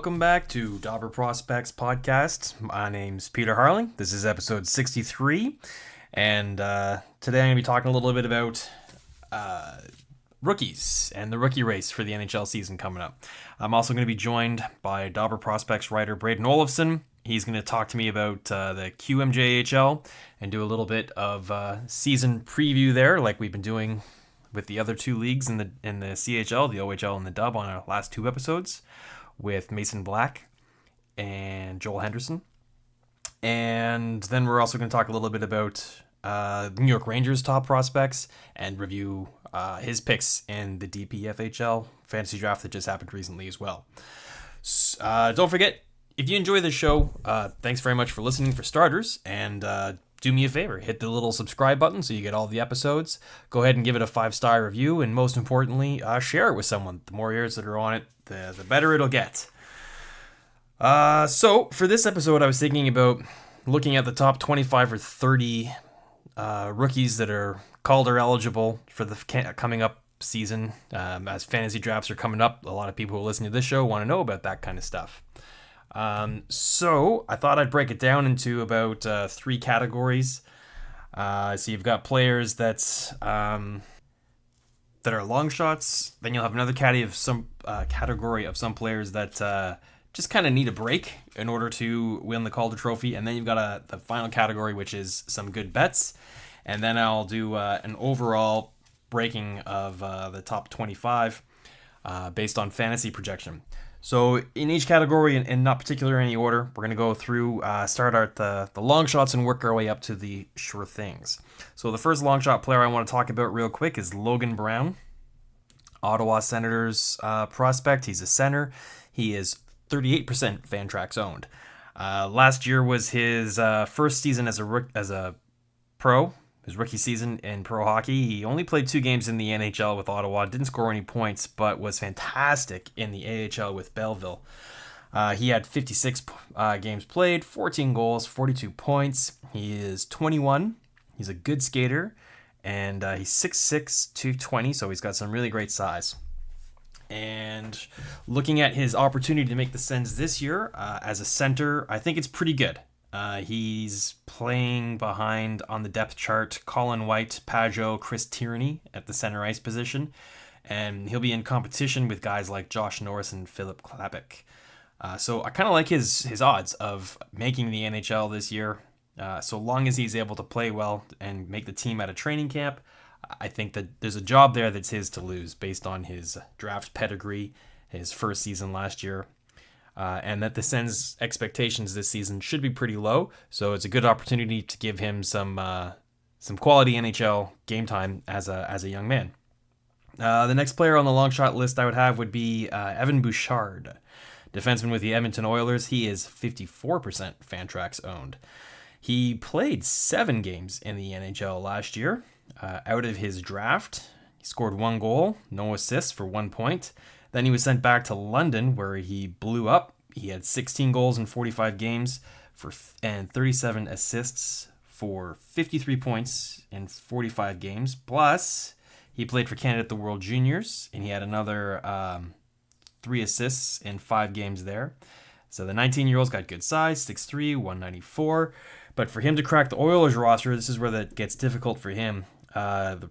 welcome back to Dobber Prospects Podcast. My name's Peter Harling. This is episode 63, and today I'm going to be talking a little bit about rookies and the rookie race for the NHL season coming up. I'm also going to be joined by Dobber Prospects writer Brayden Olafson. He's going to talk to me about the QMJHL and do a little bit of season preview there, like we've been doing with the other two leagues in the CHL, the OHL and the Dub on our last two episodes with Mason Black and Joel Henderson. And then we're also going to talk a little bit about the New York Rangers' top prospects and review his picks in the DPFHL fantasy draft that just happened recently as well. Don't forget, if you enjoy this show, thanks very much for listening for starters, and do me a favor, hit the little subscribe button so you get all the episodes. Go ahead and give it a 5-star review, and most importantly, share it with someone. The more ears that are on it, the better it'll get. So for this episode, I was thinking about looking at the top 25 or 30 rookies that are Calder eligible for the coming up season. As fantasy drafts are coming up, a lot of people who listen to this show want to know about that kind of stuff. So I thought I'd break it down into about 3 categories. So you've got players that are long shots. Then you'll have another category of some players that just kind of need a break in order to win the Calder Trophy. And then you've got the final category, which is some good bets. And then I'll do an overall breaking of the top 25 based on fantasy projection. So in each category, in not particular any order, we're going to go through, start out the long shots and work our way up to the sure things. So the first long shot player I want to talk about real quick is Logan Brown, Ottawa Senators prospect. He's a center. He is 38% Fantrax owned. Last year was his first season as a pro. His rookie season in pro hockey. He only played 2 games in the NHL with Ottawa, didn't score any points, but was fantastic in the AHL with Belleville. He had 56 games played, 14 goals, 42 points. He is 21. He's a good skater, and he's 6'6", 220, so he's got some really great size. And looking at his opportunity to make the Sens this year as a center, I think it's pretty good. He's playing behind on the depth chart Colin White, Pajot, Chris Tierney at the center ice position, and he'll be in competition with guys like Josh Norris and Philip Klapik. So I kind of like his odds of making the NHL this year. So long as he's able to play well and make the team at a training camp, I think that there's a job there that's his to lose based on his draft pedigree, his first season last year. And that the Sens' expectations this season should be pretty low, so it's a good opportunity to give him some quality NHL game time as a young man. The next player on the long shot list I would have would be Evan Bouchard, defenseman with the Edmonton Oilers. He is 54% Fantrax owned. He played 7 games in the NHL last year. Out of his draft, he scored 1 goal, no assists for 1 point. Then he was sent back to London, where he blew up. He had 16 goals in 45 games and 37 assists for 53 points in 45 games. Plus, he played for Canada at the World Juniors, and he had another 3 assists in 5 games there. So the 19-year-old's got good size, 6'3", 194. But for him to crack the Oilers roster, this is where that gets difficult for him. The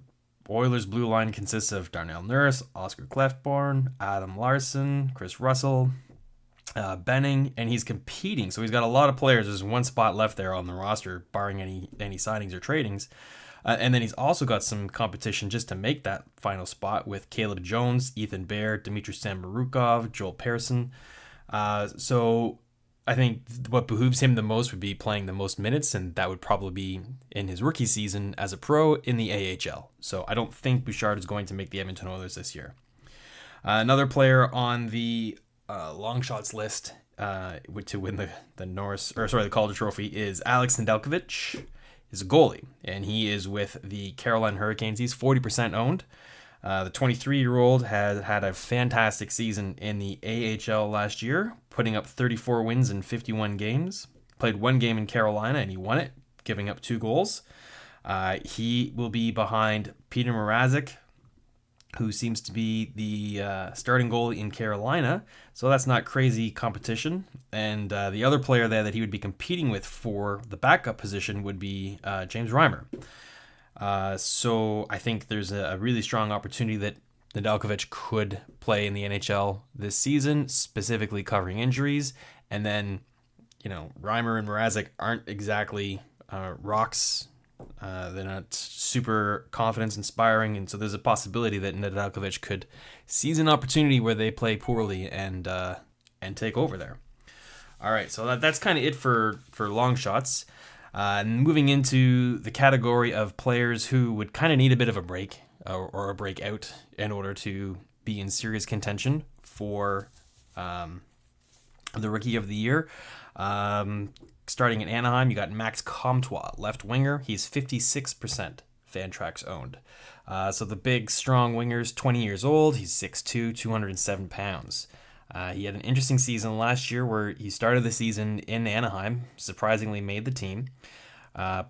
Oilers' blue line consists of Darnell Nurse, Oscar Clefbaum, Adam Larson, Chris Russell, Benning, and he's competing. So he's got a lot of players. There's 1 spot left there on the roster, barring any signings or tradings. And then he's also got some competition just to make that final spot with Caleb Jones, Ethan Bear, Dmitry Samorukov, Joel Persson. So I think what behooves him the most would be playing the most minutes, and that would probably be in his rookie season as a pro in the AHL. So I don't think Bouchard is going to make the Edmonton Oilers this year. Another player on the long shots list to win the Calder Trophy is Alex Nedeljkovic. He's a goalie, and he is with the Carolina Hurricanes. He's 40% owned. The 23-year-old had a fantastic season in the AHL last year, putting up 34 wins in 51 games. Played 1 game in Carolina, and he won it, giving up 2 goals. He will be behind Peter Mrazek, who seems to be the starting goalie in Carolina. So that's not crazy competition. And the other player there that he would be competing with for the backup position would be James Reimer. So I think there's a really strong opportunity that Nedeljkovic could play in the NHL this season, specifically covering injuries. And then, Reimer and Mrazek aren't exactly rocks. They're not super confidence inspiring, and so there's a possibility that Nedeljkovic could seize an opportunity where they play poorly and take over there. All right, so that's kind of it for long shots. Moving into the category of players who would kind of need a bit of a break or a breakout in order to be in serious contention for the Rookie of the Year. Starting in Anaheim, you got Max Comtois, left winger. He's 56% Fantrax owned. So the big, strong winger's 20 years old. He's 6'2", 207 pounds. He had an interesting season last year where he started the season in Anaheim, surprisingly made the team.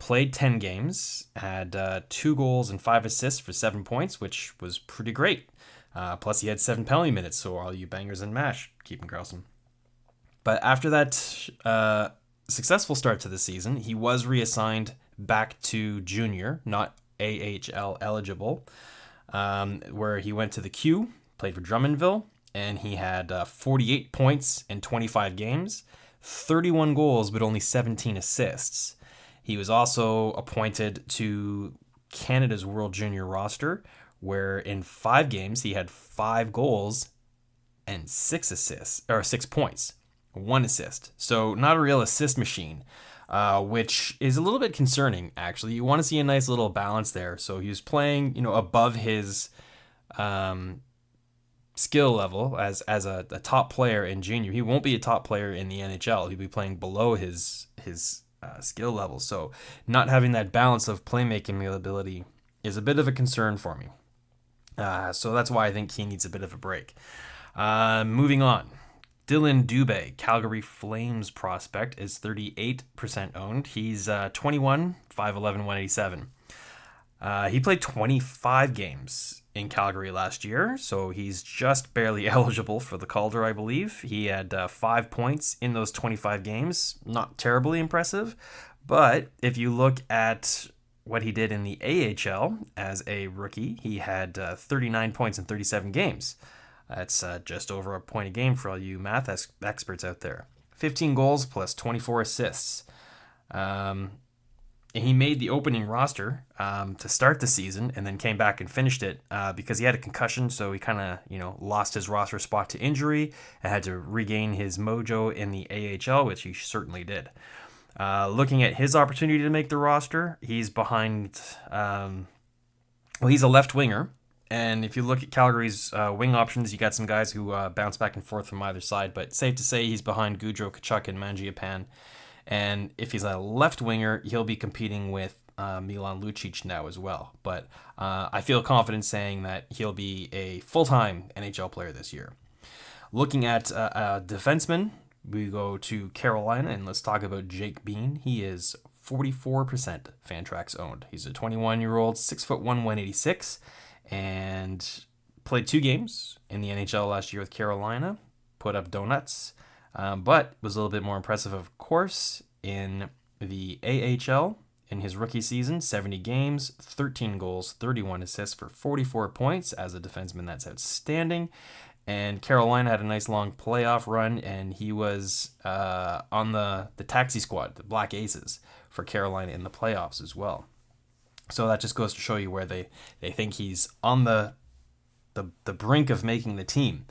Played 10 games, had 2 goals and 5 assists for 7 points, which was pretty great. Plus, he had 7 penalty minutes, so all you bangers and mash, keep him grousing. But after that successful start to the season, he was reassigned back to junior, not AHL eligible, where he went to the Q, played for Drummondville, and he had 48 points in 25 games, 31 goals, but only 17 assists. He was also appointed to Canada's World Junior roster, where in 5 games he had 5 goals and 6 assists, or 6 points. 1 assist. So not a real assist machine, which is a little bit concerning, actually. You want to see a nice little balance there. So he was playing, above his skill level as a top player in junior. He won't be a top player in the NHL. He'll be playing below his skill level. So not having that balance of playmaking ability is a bit of a concern for me. So that's why I think he needs a bit of a break. Moving on. Dylan Dubé, Calgary Flames prospect, is 38% owned. He's 21, 5'11", 187. He played 25 games in Calgary last year, so he's just barely eligible for the Calder, I believe. He had 5 points in those 25 games. Not terribly impressive, but if you look at what he did in the AHL as a rookie, he had 39 points in 37 games. That's just over a point a game for all you math experts out there. 15 goals plus 24 assists. He made the opening roster to start the season and then came back and finished it because he had a concussion, so he kind of lost his roster spot to injury and had to regain his mojo in the AHL, which he certainly did. Looking at his opportunity to make the roster, he's behind... he's a left winger. And if you look at Calgary's wing options, you got some guys who bounce back and forth from either side. But safe to say he's behind Gaudreau, Tkachuk, and Mangiapane. And if he's a left winger, he'll be competing with Milan Lucic now as well. But I feel confident saying that he'll be a full-time NHL player this year. Looking at defensemen, we go to Carolina, and let's talk about Jake Bean. He is 44% Fantrax owned. He's a 21-year-old, 6'1", 186. And played 2 games in the NHL last year with Carolina, put up donuts, but was a little bit more impressive, of course, in the AHL in his rookie season. 70 games, 13 goals, 31 assists for 44 points. As a defenseman, that's outstanding. And Carolina had a nice long playoff run, and he was on the taxi squad, the Black Aces, for Carolina in the playoffs as well. So that just goes to show you where they think he's on the brink of making the team,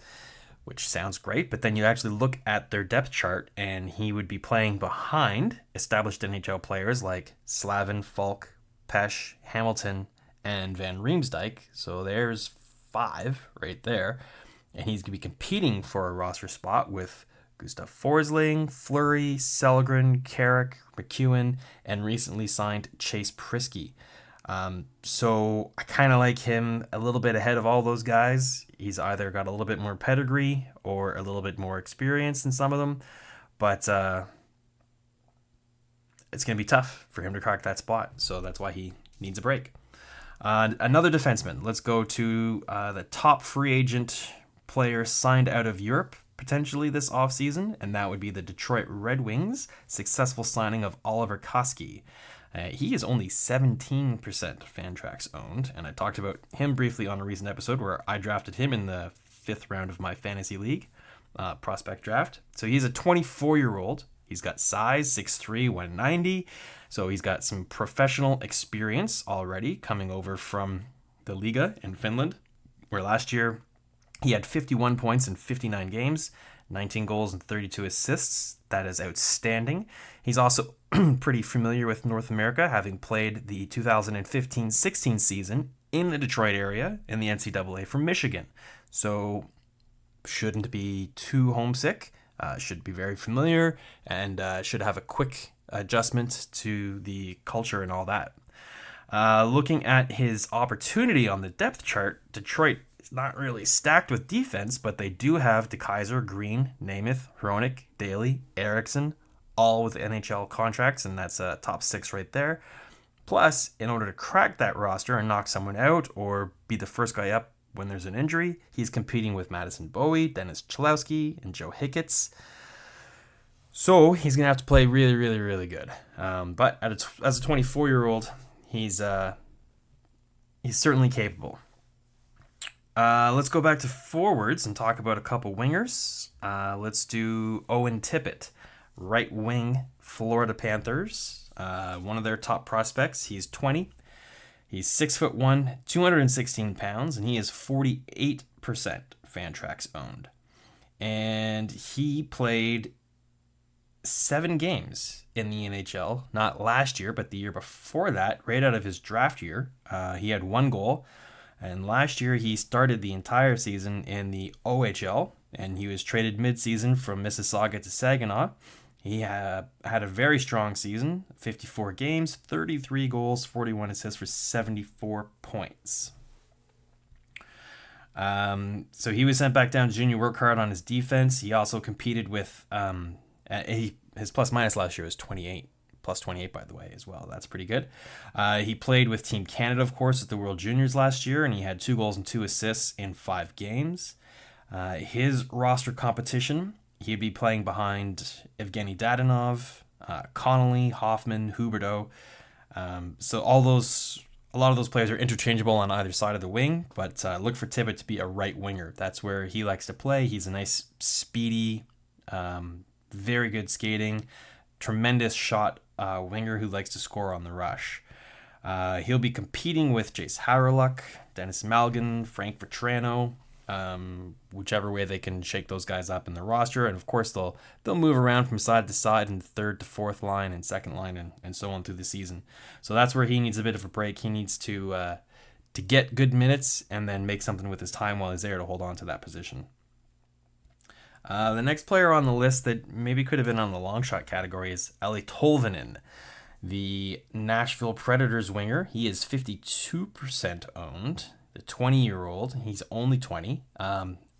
which sounds great. But then you actually look at their depth chart, and he would be playing behind established NHL players like Slavin, Falk, Pesh, Hamilton, and Van Riemsdyk. So there's 5 right there. And he's going to be competing for a roster spot with Gustav Forsling, Fleury, Selgren, Carrick, McEwen, and recently signed Chase Prisky. So I kind of like him a little bit ahead of all those guys. He's either got a little bit more pedigree or a little bit more experience than some of them, but it's going to be tough for him to crack that spot. So that's why he needs a break. Another defenseman. Let's go to the top free agent player signed out of Europe potentially this offseason, and that would be the Detroit Red Wings' successful signing of Oliver Koski. He is only 17% Fantrax owned, and I talked about him briefly on a recent episode where I drafted him in the 5th round of my fantasy league prospect draft. So he's a 24-year-old. He's got size, 6'3", 190. So he's got some professional experience already coming over from the Liga in Finland, where last year he had 51 points in 59 games, 19 goals and 32 assists. That is outstanding. He's also pretty familiar with North America, having played the 2015-16 season in the Detroit area in the NCAA from Michigan. So shouldn't be too homesick, should be very familiar, and should have a quick adjustment to the culture and all that. Looking at his opportunity on the depth chart, Detroit is not really stacked with defense, but they do have DeKaiser, Green, Namath, Hronik, Daly, Eriksson, all with NHL contracts, and that's a top 6 right there. Plus, in order to crack that roster and knock someone out or be the first guy up when there's an injury, he's competing with Madison Bowie, Dennis Cholowski, and Joe Hicketts. So he's going to have to play really, really, really good. But as a 24-year-old, he's certainly capable. Let's go back to forwards and talk about a couple wingers. Let's do Owen Tippett, right wing, Florida Panthers. One of their top prospects. He's 20. He's 6'1", 216 pounds, and he is 48% Fantrax owned. And he played 7 games in the NHL, not last year, but the year before that, right out of his draft year. He had 1 goal, and last year he started the entire season in the OHL, and he was traded mid-season from Mississauga to Saginaw. He had a very strong season, 54 games, 33 goals, 41 assists for 74 points. So he was sent back down to junior work hard on his defense. He also competed with, his plus-minus last year was 28, plus 28 by the way as well. That's pretty good. He played with Team Canada, of course, at the World Juniors last year, and he had 2 goals and 2 assists in 5 games. His roster competition, he'd be playing behind Evgeny Dadonov, Connolly, Hoffman, Huberdeau. So a lot of those players are interchangeable on either side of the wing, but look for Tippett to be a right winger. That's where he likes to play. He's a nice, speedy, very good skating, tremendous shot winger who likes to score on the rush. He'll be competing with Jace Harreluk, Dennis Malgin, Frank Vetrano, whichever way they can shake those guys up in the roster, and of course they'll move around from side to side in the 3rd to 4th line and 2nd line and so on through the season. So that's where he needs a bit of a break. He needs to get good minutes and then make something with his time while he's there to hold on to that position. The next player on the list that maybe could have been on the long shot category is Eli Tolvanen, the Nashville Predators winger. He is 52% owned. The 20-year-old, he's only 20.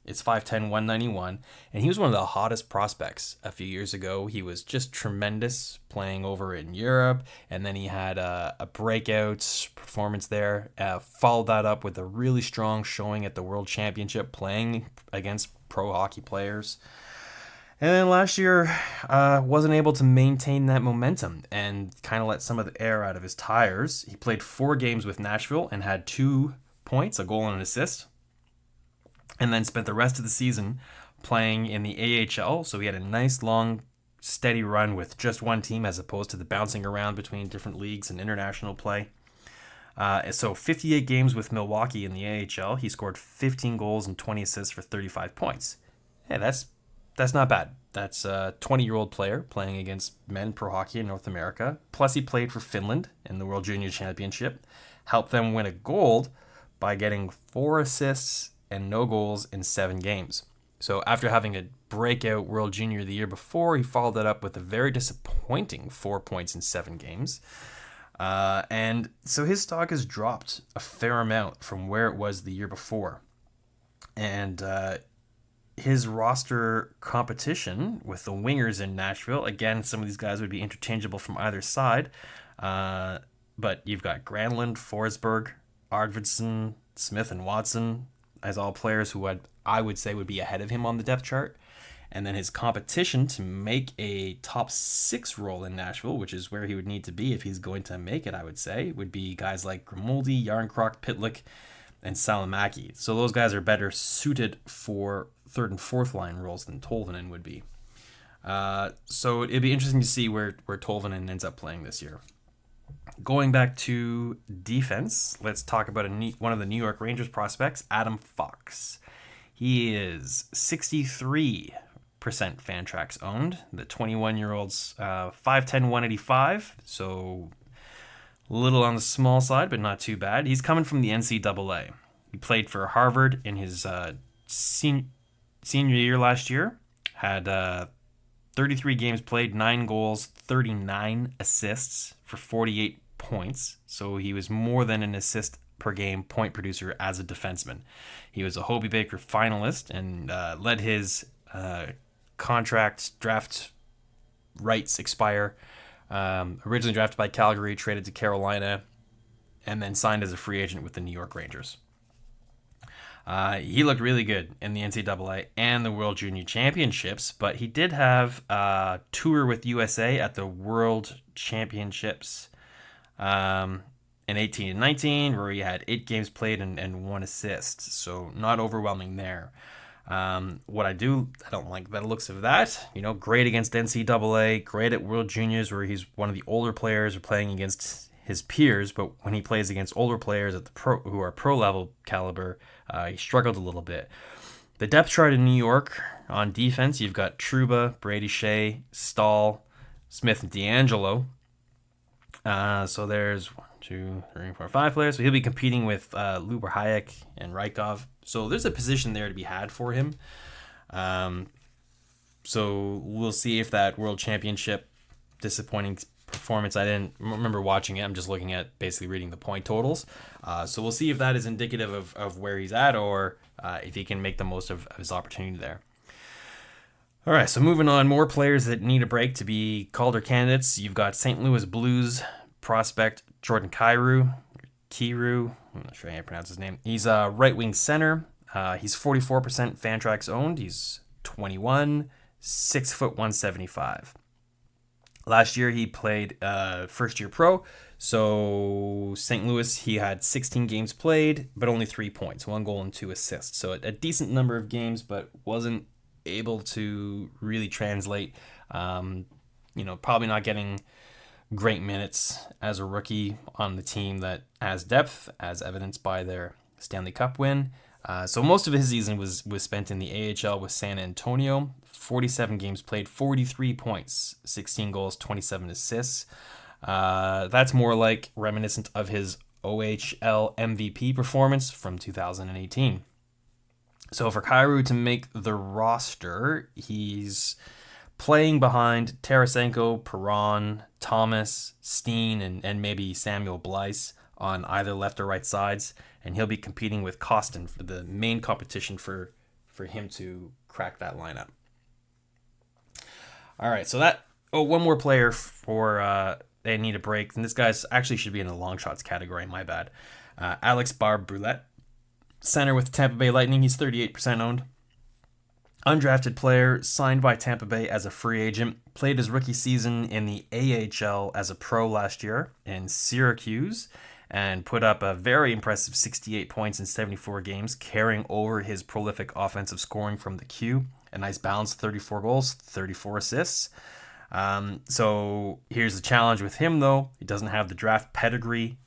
It's 5'10", 191, and he was one of the hottest prospects a few years ago. He was just tremendous playing over in Europe, and then he had a breakout performance there. Followed that up with a really strong showing at the World Championship, playing against pro hockey players. And then last year, wasn't able to maintain that momentum and kind of let some of the air out of his tires. He played 4 games with Nashville and had 2 points, a goal and an assist, and then spent the rest of the season playing in the AHL. So he had a nice long steady run with just one team as opposed to the bouncing around between different leagues and international play. So 58 games with Milwaukee in the AHL. He scored 15 goals and 20 assists for 35 points. Yeah, that's not bad. That's a 20-year-old player playing against men pro hockey in North America. Plus he played for Finland in the World Junior Championship, helped them win a gold by getting 4 assists and no goals in 7 games. So after having a breakout World Junior the year before, he followed that up with a very disappointing 4 points in 7 games. And so his stock has dropped a fair amount from where it was the year before. And his roster competition with the wingers in Nashville, again, some of these guys would be interchangeable from either side. But you've got Granlund, Forsberg, Arvidsson, Smith, and Watson as all players who I would say would be ahead of him on the depth chart. And then his competition to make a top 6 role in Nashville, which is where he would need to be if he's going to make it, I would say, would be guys like Grimoldi, Yarncroc, Pitlick, and Salamaki. So those guys are better suited for third and fourth line roles than Tolvanen would be. So it'd be interesting to see where Tolvanen ends up playing this year. Going back to defense, let's talk about one of the New York Rangers prospects, Adam Fox. He is 63% Fantrax owned. The 21-year-old's 5'10", 185, so a little on the small side, but not too bad. He's coming from the NCAA. He played for Harvard in his senior year last year. Had 33 games played, 9 goals, 39 assists for 48 points. So he was more than an assist per game point producer as a defenseman. He was a Hobey Baker finalist and let his contract draft rights expire. Originally drafted by Calgary, traded to Carolina, and then signed as a free agent with the New York Rangers. He looked really good in the NCAA and the World Junior Championships, but he did have a tour with USA at the World Championships in 18 and 19, where he had 8 games played and 1 assist, so not overwhelming there. What I don't like the looks of that. Great against NCAA, great at World Juniors, where he's one of the older players or playing against his peers, but when he plays against older players at who are pro level caliber, he struggled a little bit. The depth chart in New York on defense, you've got Trouba, Brady Shea, Stahl, Smith, and D'Angelo. So there's 1, 2, 3, 4, 5 players. So he'll be competing with Luber Hayek and Rykov. So there's a position there to be had for him. So we'll see if that World Championship disappointing performance, I didn't remember watching it. I'm just looking at basically reading the point totals. So we'll see if that is indicative of where he's at, or if he can make the most of his opportunity there. All right, so moving on, more players that need a break to be Calder candidates. You've got St. Louis Blues prospect Jordan Kyrou. I'm not sure how you pronounce his name. He's a right-wing center. He's 44% Fantrax owned. He's 21, 6 foot 175. Last year he played first-year pro. So St. Louis, he had 16 games played, but only 3 points, 1 goal and 2 assists. So a decent number of games, but wasn't able to really translate. Probably not getting great minutes as a rookie on the team that has depth, as evidenced by their Stanley Cup win. So most of his season was spent in the AHL with San Antonio. 47 games played, 43 points, 16 goals, 27 assists. That's more like reminiscent of his OHL MVP performance from 2018. So for Kyrou to make the roster, he's playing behind Tarasenko, Perron, Thomas, Steen, and maybe Samuel Blyce on either left or right sides, and he'll be competing with Kostin for the main competition for him to crack that lineup. All right, so one more player for they need a break, and this guy's actually should be in the long shots category, my bad. Alex Barbe-Brulette, center with Tampa Bay Lightning. He's 38% owned. Undrafted player, signed by Tampa Bay as a free agent, played his rookie season in the AHL as a pro last year in Syracuse, and put up a very impressive 68 points in 74 games, carrying over his prolific offensive scoring from the Q. A nice balance, 34 goals, 34 assists. So here's the challenge with him, though. He doesn't have the draft pedigree,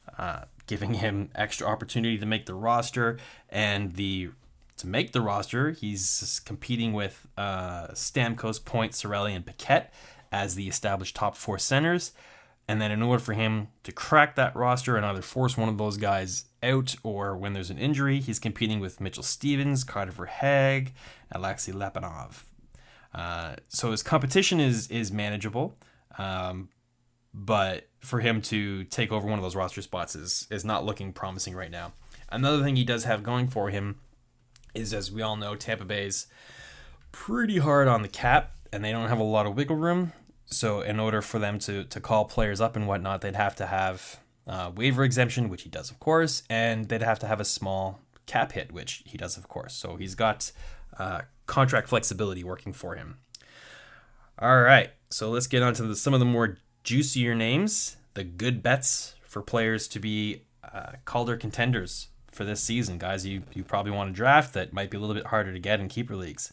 giving him extra opportunity to make the roster. And to make the roster, he's competing with Stamkos, Point, Cirelli, and Paquette as the established top 4 centers. And then in order for him to crack that roster and either force one of those guys out or when there's an injury, he's competing with Mitchell Stevens, Carter Verhaeghe, Alexei Lepanov. So his competition is manageable, but for him to take over one of those roster spots is not looking promising right now. Another thing he does have going for him is, as we all know, Tampa Bay's pretty hard on the cap, and they don't have a lot of wiggle room. So in order for them to call players up and whatnot, they'd have to have waiver exemption, which he does, of course, and they'd have to have a small cap hit, which he does, of course. So he's got contract flexibility working for him. All right, so let's get on to some of the more juicier names, the good bets for players to be Calder contenders for this season. Guys, you probably want to draft that might be a little bit harder to get in keeper leagues.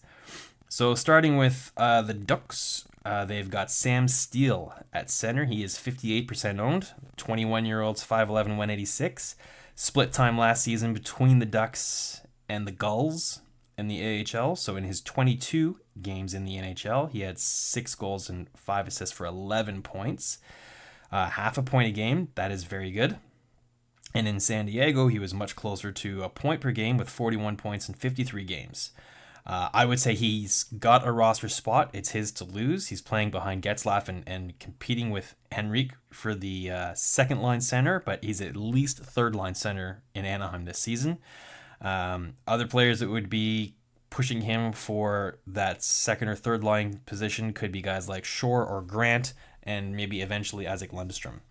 So starting with the Ducks, they've got Sam Steele at center. He is 58% owned, 21-year-olds, 5'11", 186. Split time last season between the Ducks and the Gulls in the AHL. So in his 22 games in the NHL, he had 6 goals and 5 assists for 11 points. Half a point a game. That is very good. And in San Diego, he was much closer to a point per game with 41 points in 53 games. I would say he's got a roster spot. It's his to lose. He's playing behind Getzlaf and competing with Henrique for the second-line center, but he's at least third-line center in Anaheim this season. Other players that would be pushing him for that second or third-line position could be guys like Shore or Grant, and maybe eventually Isaac Lundstrom.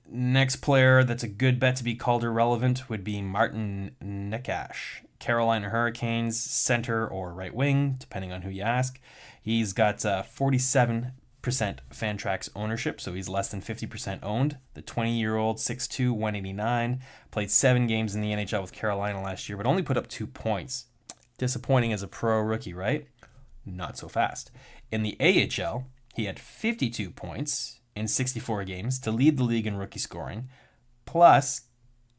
Next player that's a good bet to be Calder relevant would be Martin Necas, Carolina Hurricanes center or right wing, depending on who you ask. He's got 47% Fantrax ownership, so he's less than 50% owned. The 20-year-old, 6'2", 189, played 7 games in the NHL with Carolina last year, but only put up 2 points. Disappointing as a pro rookie, right? Not so fast. In the AHL, he had 52 points in 64 games to lead the league in rookie scoring. Plus,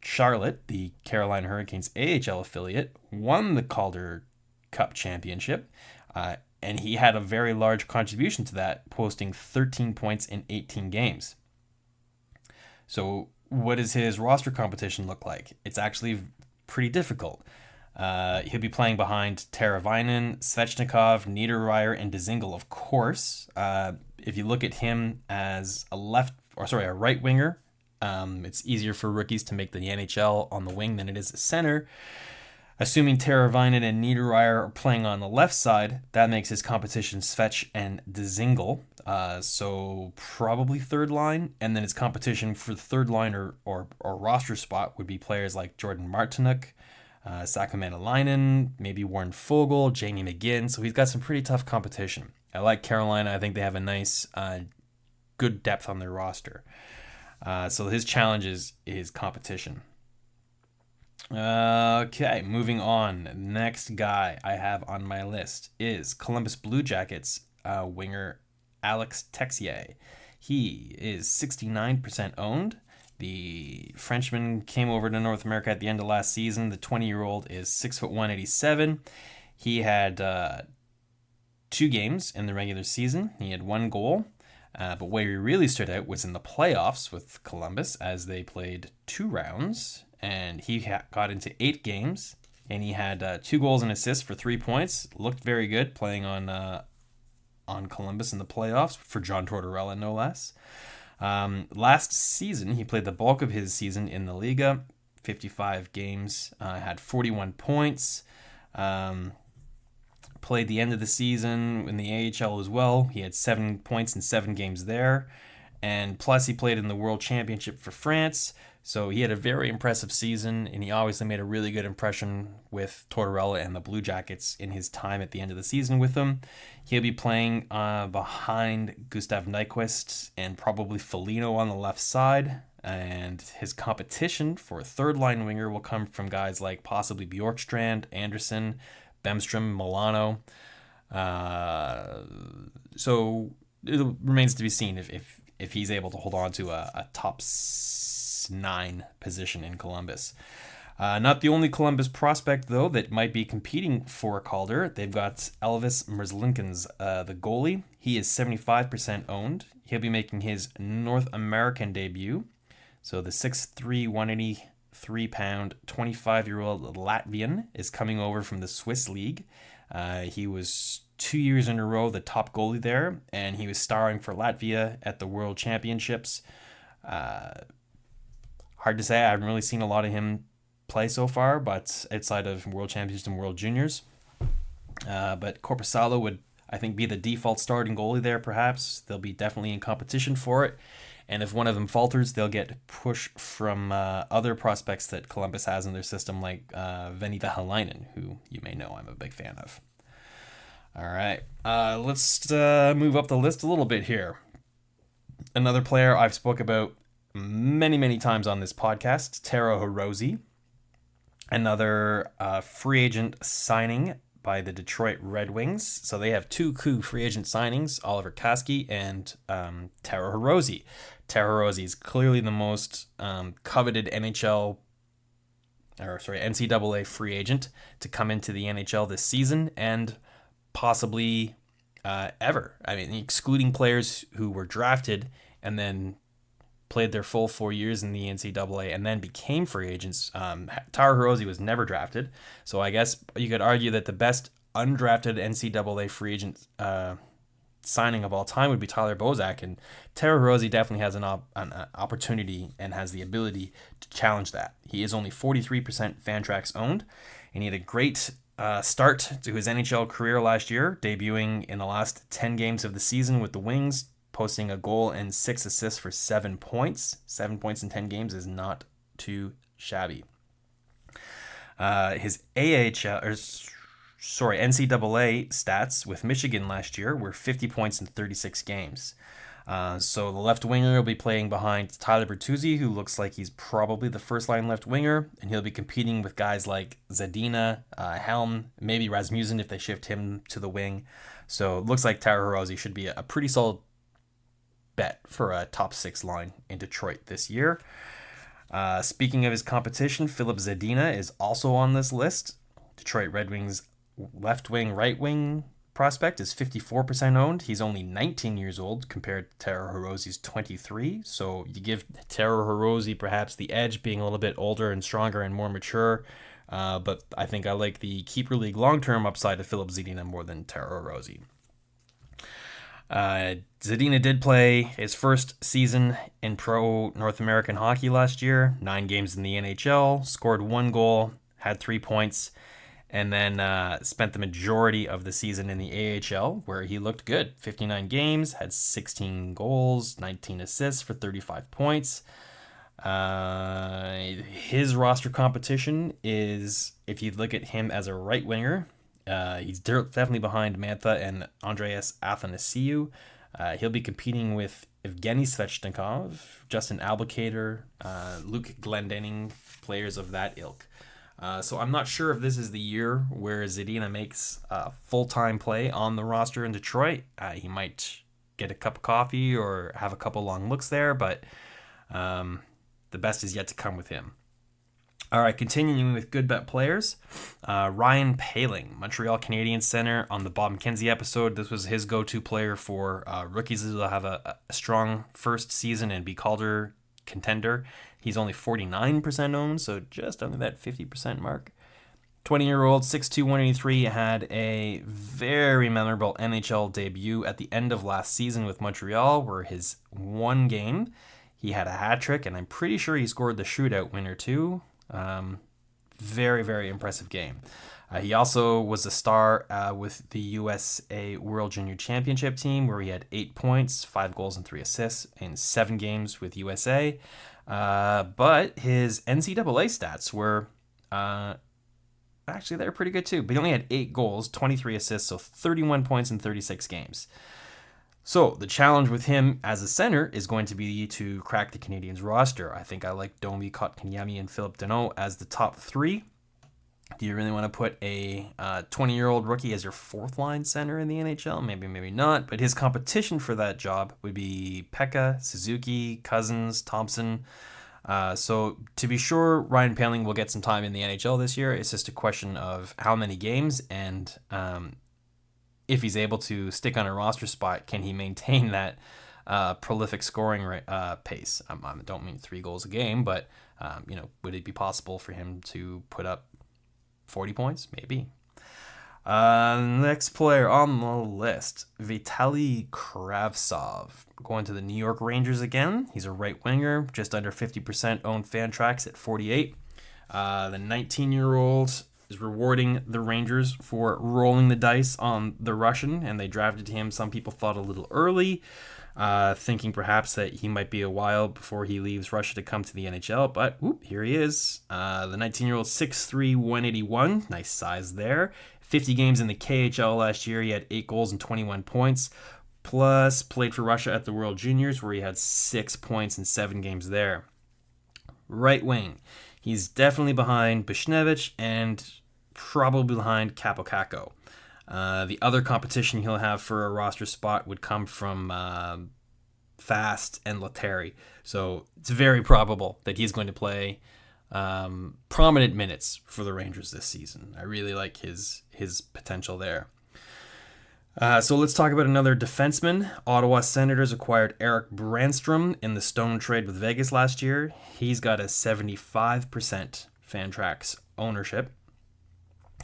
Charlotte, the Carolina Hurricanes AHL affiliate, won the Calder Cup championship, and he had a very large contribution to that, posting 13 points in 18 games. So what does his roster competition look like? It's actually pretty difficult. He'll be playing behind Teravainen, Svechnikov, Niederreiter, and Dzingel, of course. If you look at him as a right winger, it's easier for rookies to make the NHL on the wing than it is a center. Assuming Teravainen and Niederreiter are playing on the left side, that makes his competition Svech and Dzingel. So probably third line, and then his competition for the third line or roster spot would be players like Jordan Martinook, Saku Maenalainen, maybe Warren Fogle, Jamie McGinn. So he's got some pretty tough competition. I like Carolina. I think they have a nice, good depth on their roster. So his challenge is his competition. Okay, moving on. Next guy I have on my list is Columbus Blue Jackets winger Alex Texier. He is 69% owned. The Frenchman came over to North America at the end of last season. The 20-year-old is 6'1", 187. He had 2 games in the regular season. He had 1 goal. But where he really stood out was in the playoffs with Columbus, as they played 2 rounds. And he got into 8 games. And he had 2 goals and assists for 3 points. Looked very good playing on Columbus in the playoffs for John Tortorella, no less. Last season, he played the bulk of his season in the Liga, 55 games, had 41 points, played the end of the season in the AHL as well. He had 7 points in 7 games there, and plus he played in the World Championship for France, so he had a very impressive season, and he obviously made a really good impression with Tortorella and the Blue Jackets in his time at the end of the season with them. He'll be playing behind Gustav Nyquist and probably Foligno on the left side, and his competition for a third-line winger will come from guys like possibly Bjorkstrand, Anderson, Bemstrom, Milano. So it remains to be seen if he's able to hold on to a top 9 position in Columbus. Not the only Columbus prospect, though, that might be competing for Calder. They've got Elvis Merzlikins, the goalie. He is 75% owned. He'll be making his North American debut. So the 6'3", 183-pound, 25-year-old Latvian is coming over from the Swiss League. He was 2 years in a row the top goalie there, and he was starring for Latvia at the World Championships. Hard to say. I haven't really seen a lot of him play so far, but outside of World Championships and World Juniors. But Korpisalo would, I think, be the default starting goalie there, perhaps. They'll be definitely in competition for it. And if one of them falters, they'll get push from other prospects that Columbus has in their system, like Veni Vehalainen, who you may know I'm a big fan of. All right, let's move up the list a little bit here. Another player I've spoke about many, many times on this podcast, Taro Hirose. Another free agent signing by the Detroit Red Wings. So they have two free agent signings, Oliver Kasky and Taro Hirose. Taro Hirose is clearly the most coveted NCAA free agent to come into the NHL this season and possibly ever. I mean, excluding players who were drafted and then played their full 4 years in the NCAA and then became free agents. Taro Hirose was never drafted, so I guess you could argue that the best undrafted NCAA free agent signing of all time would be Tyler Bozak, and Taro Hirose definitely has an opportunity and has the ability to challenge that. He is only 43% Fantrax owned, and he had a great start to his NHL career last year, debuting in the last 10 games of the season with the Wings, posting a goal and 6 assists for 7 points. 7 points in 10 games is not too shabby. His NCAA stats with Michigan last year were 50 points in 36 games. So the left winger will be playing behind Tyler Bertuzzi, who looks like he's probably the first line left winger, and he'll be competing with guys like Zadina, Helm, maybe Rasmussen if they shift him to the wing. So it looks like Taro Hirose should be a pretty solid bet for a top 6 line in Detroit this year. Speaking of his competition, Filip Zadina is also on this list. Detroit Red Wings left wing, right wing prospect is 54% owned. He's only 19 years old compared to Taro Hirose's 23. So you give Taro Hirose perhaps the edge, being a little bit older and stronger and more mature. But I think I like the keeper league long-term upside of Filip Zadina more than Taro Hirose. Zadina did play his first season in pro North American hockey last year, 9 games in the NHL, scored 1 goal, had 3 points, and then spent the majority of the season in the AHL, where he looked good. 59 games, had 16 goals, 19 assists for 35 points. His roster competition is, if you look at him as a right winger, he's definitely behind Mantha and Andreas Athanasiou. He'll be competing with Evgeny Svechnikov, Justin Abelkader, Luke Glendening, players of that ilk. So I'm not sure if this is the year where Zadina makes full-time play on the roster in Detroit. He might get a cup of coffee or have a couple long looks there, but the best is yet to come with him. All right, continuing with good bet players, Ryan Poehling, Montreal Canadiens center. On the Bob McKenzie episode, this was his go-to player for rookies who will have a strong first season and be Calder contender. He's only 49% owned, so just under that 50% mark. 20-year-old, 6'2", 183, had a very memorable NHL debut at the end of last season with Montreal, where his one game, he had a hat trick, and I'm pretty sure he scored the shootout winner too. Very, very impressive game. He also was a star with the USA World Junior Championship team, where he had 8 points, 5 goals, and 3 assists in 7 games with USA. But his NCAA stats were actually, they're pretty good too. But he only had 8 goals, 23 assists, so 31 points in 36 games. So the challenge with him as a center is going to be to crack the Canadiens roster. I think I like Domi, Kotkaniemi, and Philip Deneau as the top 3. Do you really want to put a 20-year-old rookie as your 4th line center in the NHL? Maybe, maybe not. But his competition for that job would be Pekka, Suzuki, Cousins, Thompson. So to be sure, Ryan Poehling will get some time in the NHL this year. It's just a question of how many games and if he's able to stick on a roster spot, can he maintain that prolific scoring pace? I don't mean 3 goals a game, but would it be possible for him to put up 40 points? Maybe. Next player on the list, Vitaly Kravtsov, going to the New York Rangers again. He's a right winger, just under 50% owned Fantrax at 48. The 19-year-old is rewarding the Rangers for rolling the dice on the Russian, and they drafted him, some people thought, a little early. thinking perhaps that he might be a while before he leaves Russia to come to the NHL. But here he is, the 19-year-old, 6'3", 181, nice size there. 50 games in the KHL last year. He had 8 goals and 21 points. Plus, played for Russia at the World Juniors, where he had 6 points in 7 games there. Right wing. He's definitely behind Bushnevich and probably behind Capocacco. The other competition he'll have for a roster spot would come from Fast and Laterry. So it's very probable that he's going to play prominent minutes for the Rangers this season. I really like his potential there. So let's talk about another defenseman. Ottawa Senators acquired Eric Brandstrom in the Stone trade with Vegas last year. He's got a 75% Fantrax ownership.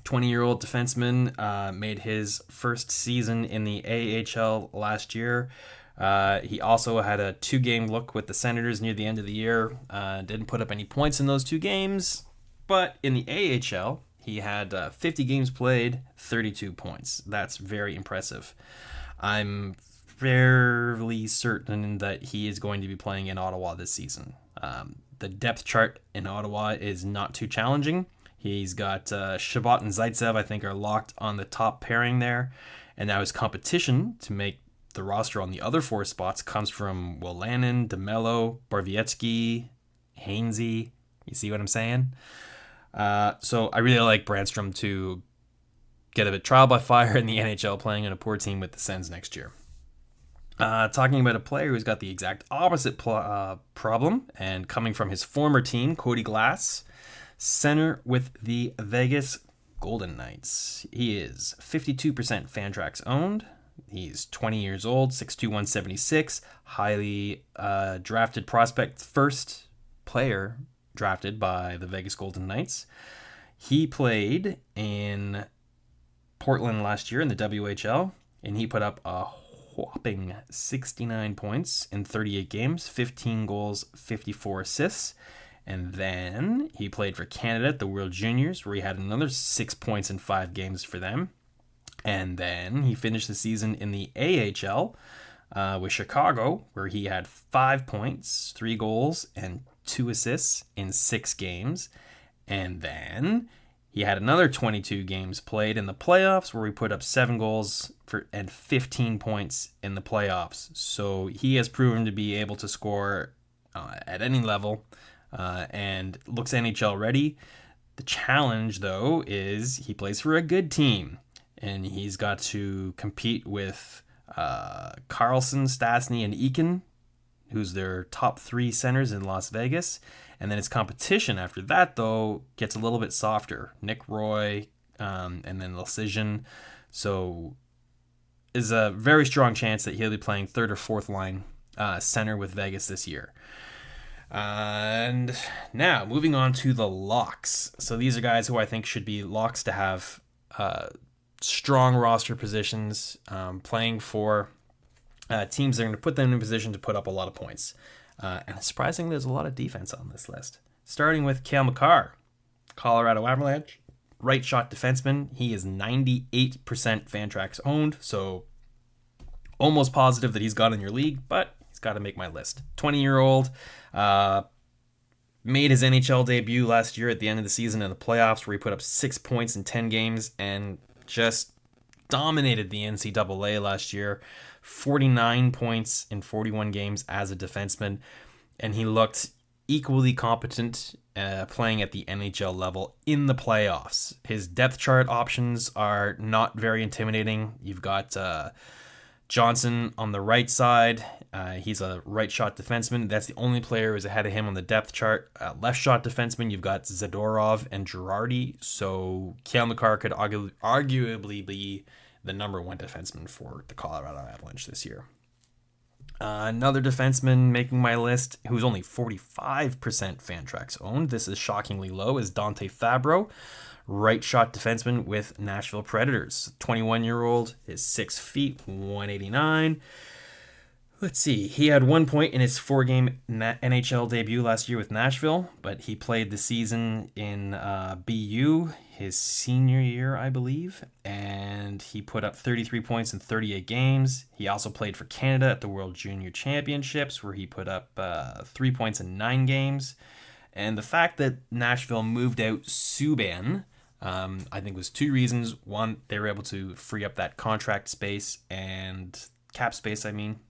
20-year-old defenseman made his first season in the AHL last year. He also had a 2-game look with the Senators near the end of the year. Didn't put up any points in those 2 games, but in the AHL, he had 50 games played, 32 points. That's very impressive. I'm fairly certain that he is going to be playing in Ottawa this season. The depth chart in Ottawa is not too challenging. He's got Shabbat and Zaitsev, I think, are locked on the top pairing there. And now his competition to make the roster on the other 4 spots comes from Wolanin, DeMello, Barvietsky, Hainsey. You see what I'm saying? So I really like Brandstrom to get a bit trial by fire in the NHL, playing on a poor team with the Sens next year. Talking about a player who's got the exact opposite problem, and coming from his former team, Cody Glass, center with the Vegas Golden Knights. He is 52% Fantrax owned. He's 20 years old, 6'2", 176, highly drafted prospect, first player drafted by the Vegas Golden Knights. He played in Portland last year in the WHL, and he put up a whopping 69 points in 38 games, 15 goals, 54 assists. And then he played for Canada at the World Juniors, where he had another 6 points in 5 games for them. And then he finished the season in the AHL with Chicago, where he had 5 points, 3 goals, and 2 assists in 6 games. And then he had another 22 games played in the playoffs, where he put up 7 goals and 15 points in the playoffs. So he has proven to be able to score at any level and looks NHL ready. The challenge, though, is he plays for a good team, and he's got to compete with Carlson, Stastny, and Eakin, who's their top 3 centers in Las Vegas. And then his competition after that, though, gets a little bit softer. Nick Roy, and then Lecision. So is a very strong chance that he'll be playing 3rd or 4th line center with Vegas this year. And now, moving on to the locks. So these are guys who I think should be locks to have strong roster positions, playing for teams that are going to put them in a position to put up a lot of points. And surprisingly, there's a lot of defense on this list. Starting with Cale Makar, Colorado Avalanche, right shot defenseman. He is 98% Fantrax owned, so almost positive that he's got in your league, but he's got to make my list. 20-year-old, made his NHL debut last year at the end of the season in the playoffs, where he put up 6 points in 10 games and just dominated the NCAA last year. 49 points in 41 games as a defenseman, and he looked equally competent playing at the NHL level in the playoffs. His depth chart options are not very intimidating. You've got Johnson on the right side. He's a right shot defenseman. That's the only player who's ahead of him on the depth chart. Left shot defenseman, you've got Zadorov and Girardi. So Cale Makar could arguably be the number 1 defenseman for the Colorado Avalanche this year. Another defenseman making my list, who's only 45% Fantrax owned, this is shockingly low, is Dante Fabro, right shot defenseman with Nashville Predators. 21-year-old, is 6 feet, 189. Let's see, he had 1 point in his 4-game NHL debut last year with Nashville, but he played the season in BU. his senior year, I believe, and he put up 33 points in 38 games. He also played for Canada at the World Junior Championships, where he put up 3 points in 9 games. And the fact that Nashville moved out Subban, I think was 2 reasons. One, they were able to free up that contract space and cap space, I mean.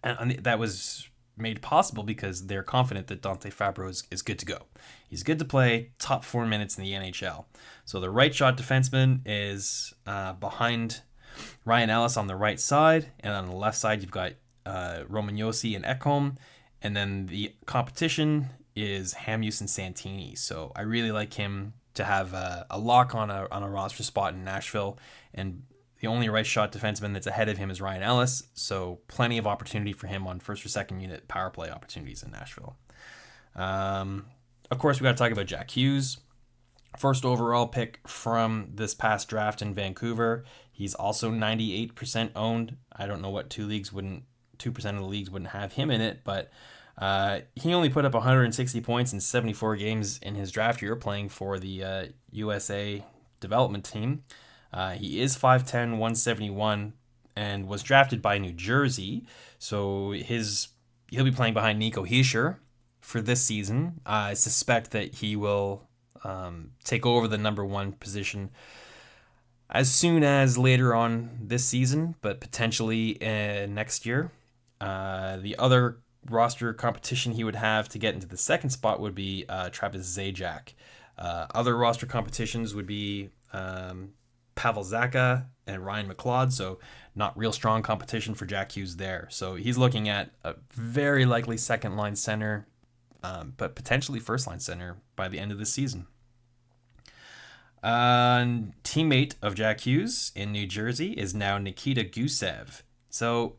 And that was made possible because they're confident that Dante Fabro is good to go. He's good to play top 4 minutes in the NHL. So the right shot defenseman is behind Ryan Ellis on the right side, and on the left side you've got Roman Josi and Ekholm, and then the competition is Hamhuis and Santini. So I really like him to have a lock on a roster spot in Nashville, and the only right shot defenseman that's ahead of him is Ryan Ellis, so plenty of opportunity for him on first or second unit power play opportunities in Nashville. Of course, we got to talk about Jack Hughes. First overall pick from this past draft in Vancouver. He's also 98% owned. I don't know what 2% of the leagues wouldn't have him in it, but he only put up 160 points in 74 games in his draft year playing for the USA development team. He is 5'10", 171, and was drafted by New Jersey. So he'll be playing behind Nico Hischier for this season. I suspect that he will take over the number 1 position as soon as later on this season, but potentially next year. The other roster competition he would have to get into the second spot would be Travis Zajac. Other roster competitions would be Pavel Zacha and Ryan McLeod, so not real strong competition for Jack Hughes there. So he's looking at a very likely second line center, but potentially first line center by the end of the season. Teammate of Jack Hughes in New Jersey is now Nikita Gusev. So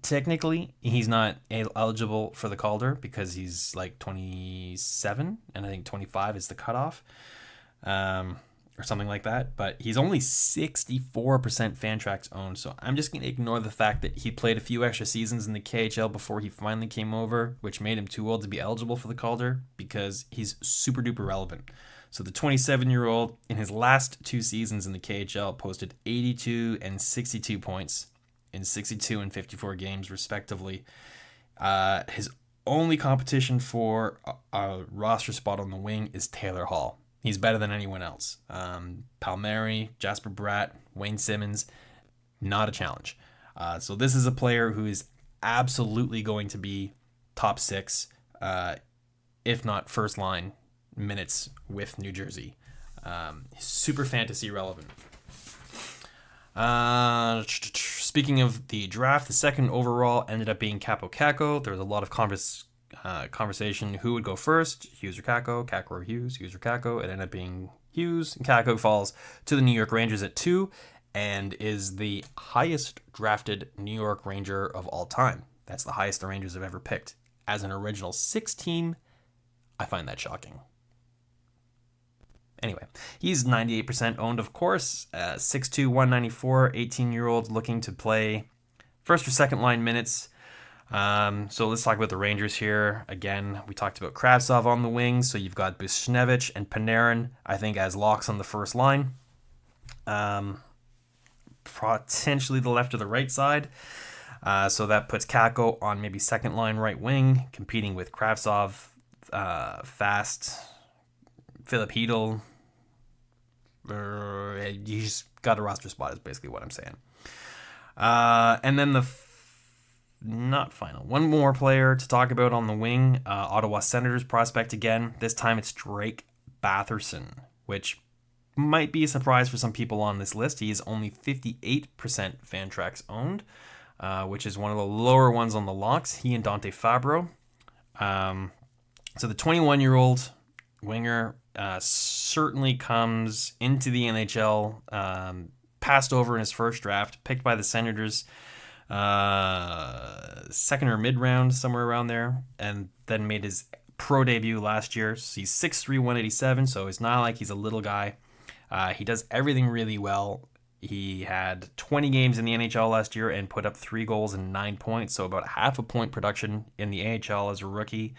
technically he's not eligible for the Calder because he's like 27, and I think 25 is the cutoff. Or something like that, but he's only 64% Fantrax owned, so I'm just going to ignore the fact that he played a few extra seasons in the KHL before he finally came over, which made him too old to be eligible for the Calder, because he's super duper relevant. So the 27-year-old, in his last 2 seasons in the KHL, posted 82 and 62 points in 62 and 54 games, respectively. His only competition for a roster spot on the wing is Taylor Hall. He's better than anyone else. Palmieri, Jasper Bratt, Wayne Simmons, not a challenge. So this is a player who is absolutely going to be top 6, if not first line minutes with New Jersey. Super fantasy relevant. Speaking of the draft, the second overall ended up being Capo Kakko. There was a lot of conversation who would go first, Hughes or Kakko or Hughes, Hughes or Kakko. It ended up being Hughes, and Kakko falls to the New York Rangers at 2 and is the highest drafted New York Ranger of all time. That's the highest the Rangers have ever picked. As an original 6 team, I find that shocking. Anyway, he's 98% owned, of course. 6'2", 194, 18-year-old looking to play first or second line minutes. So let's talk about the Rangers here. Again, we talked about Kravtsov on the wing, so you've got Buchnevich and Panarin, I think, as locks on the first line. Potentially the left or the right side. So that puts Kakko on maybe second line right wing, competing with Kravtsov, Fast, Philip Hedl. You just got a roster spot is basically what I'm saying. And then one more player to talk about on the wing, Ottawa Senators prospect again. This time it's Drake Batherson, which might be a surprise for some people on this list. He is only 58% Fantrax owned, which is one of the lower ones on the locks. He and Dante Fabro. So the 21-year-old winger certainly comes into the NHL, passed over in his first draft, picked by the Senators, second or mid-round, somewhere around there, and then made his pro debut last year. So he's 6'3", 187, so it's not like he's a little guy. He does everything really well. He had 20 games in the NHL last year and put up 3 goals and 9 points, so about half a point production in the AHL as a rookie.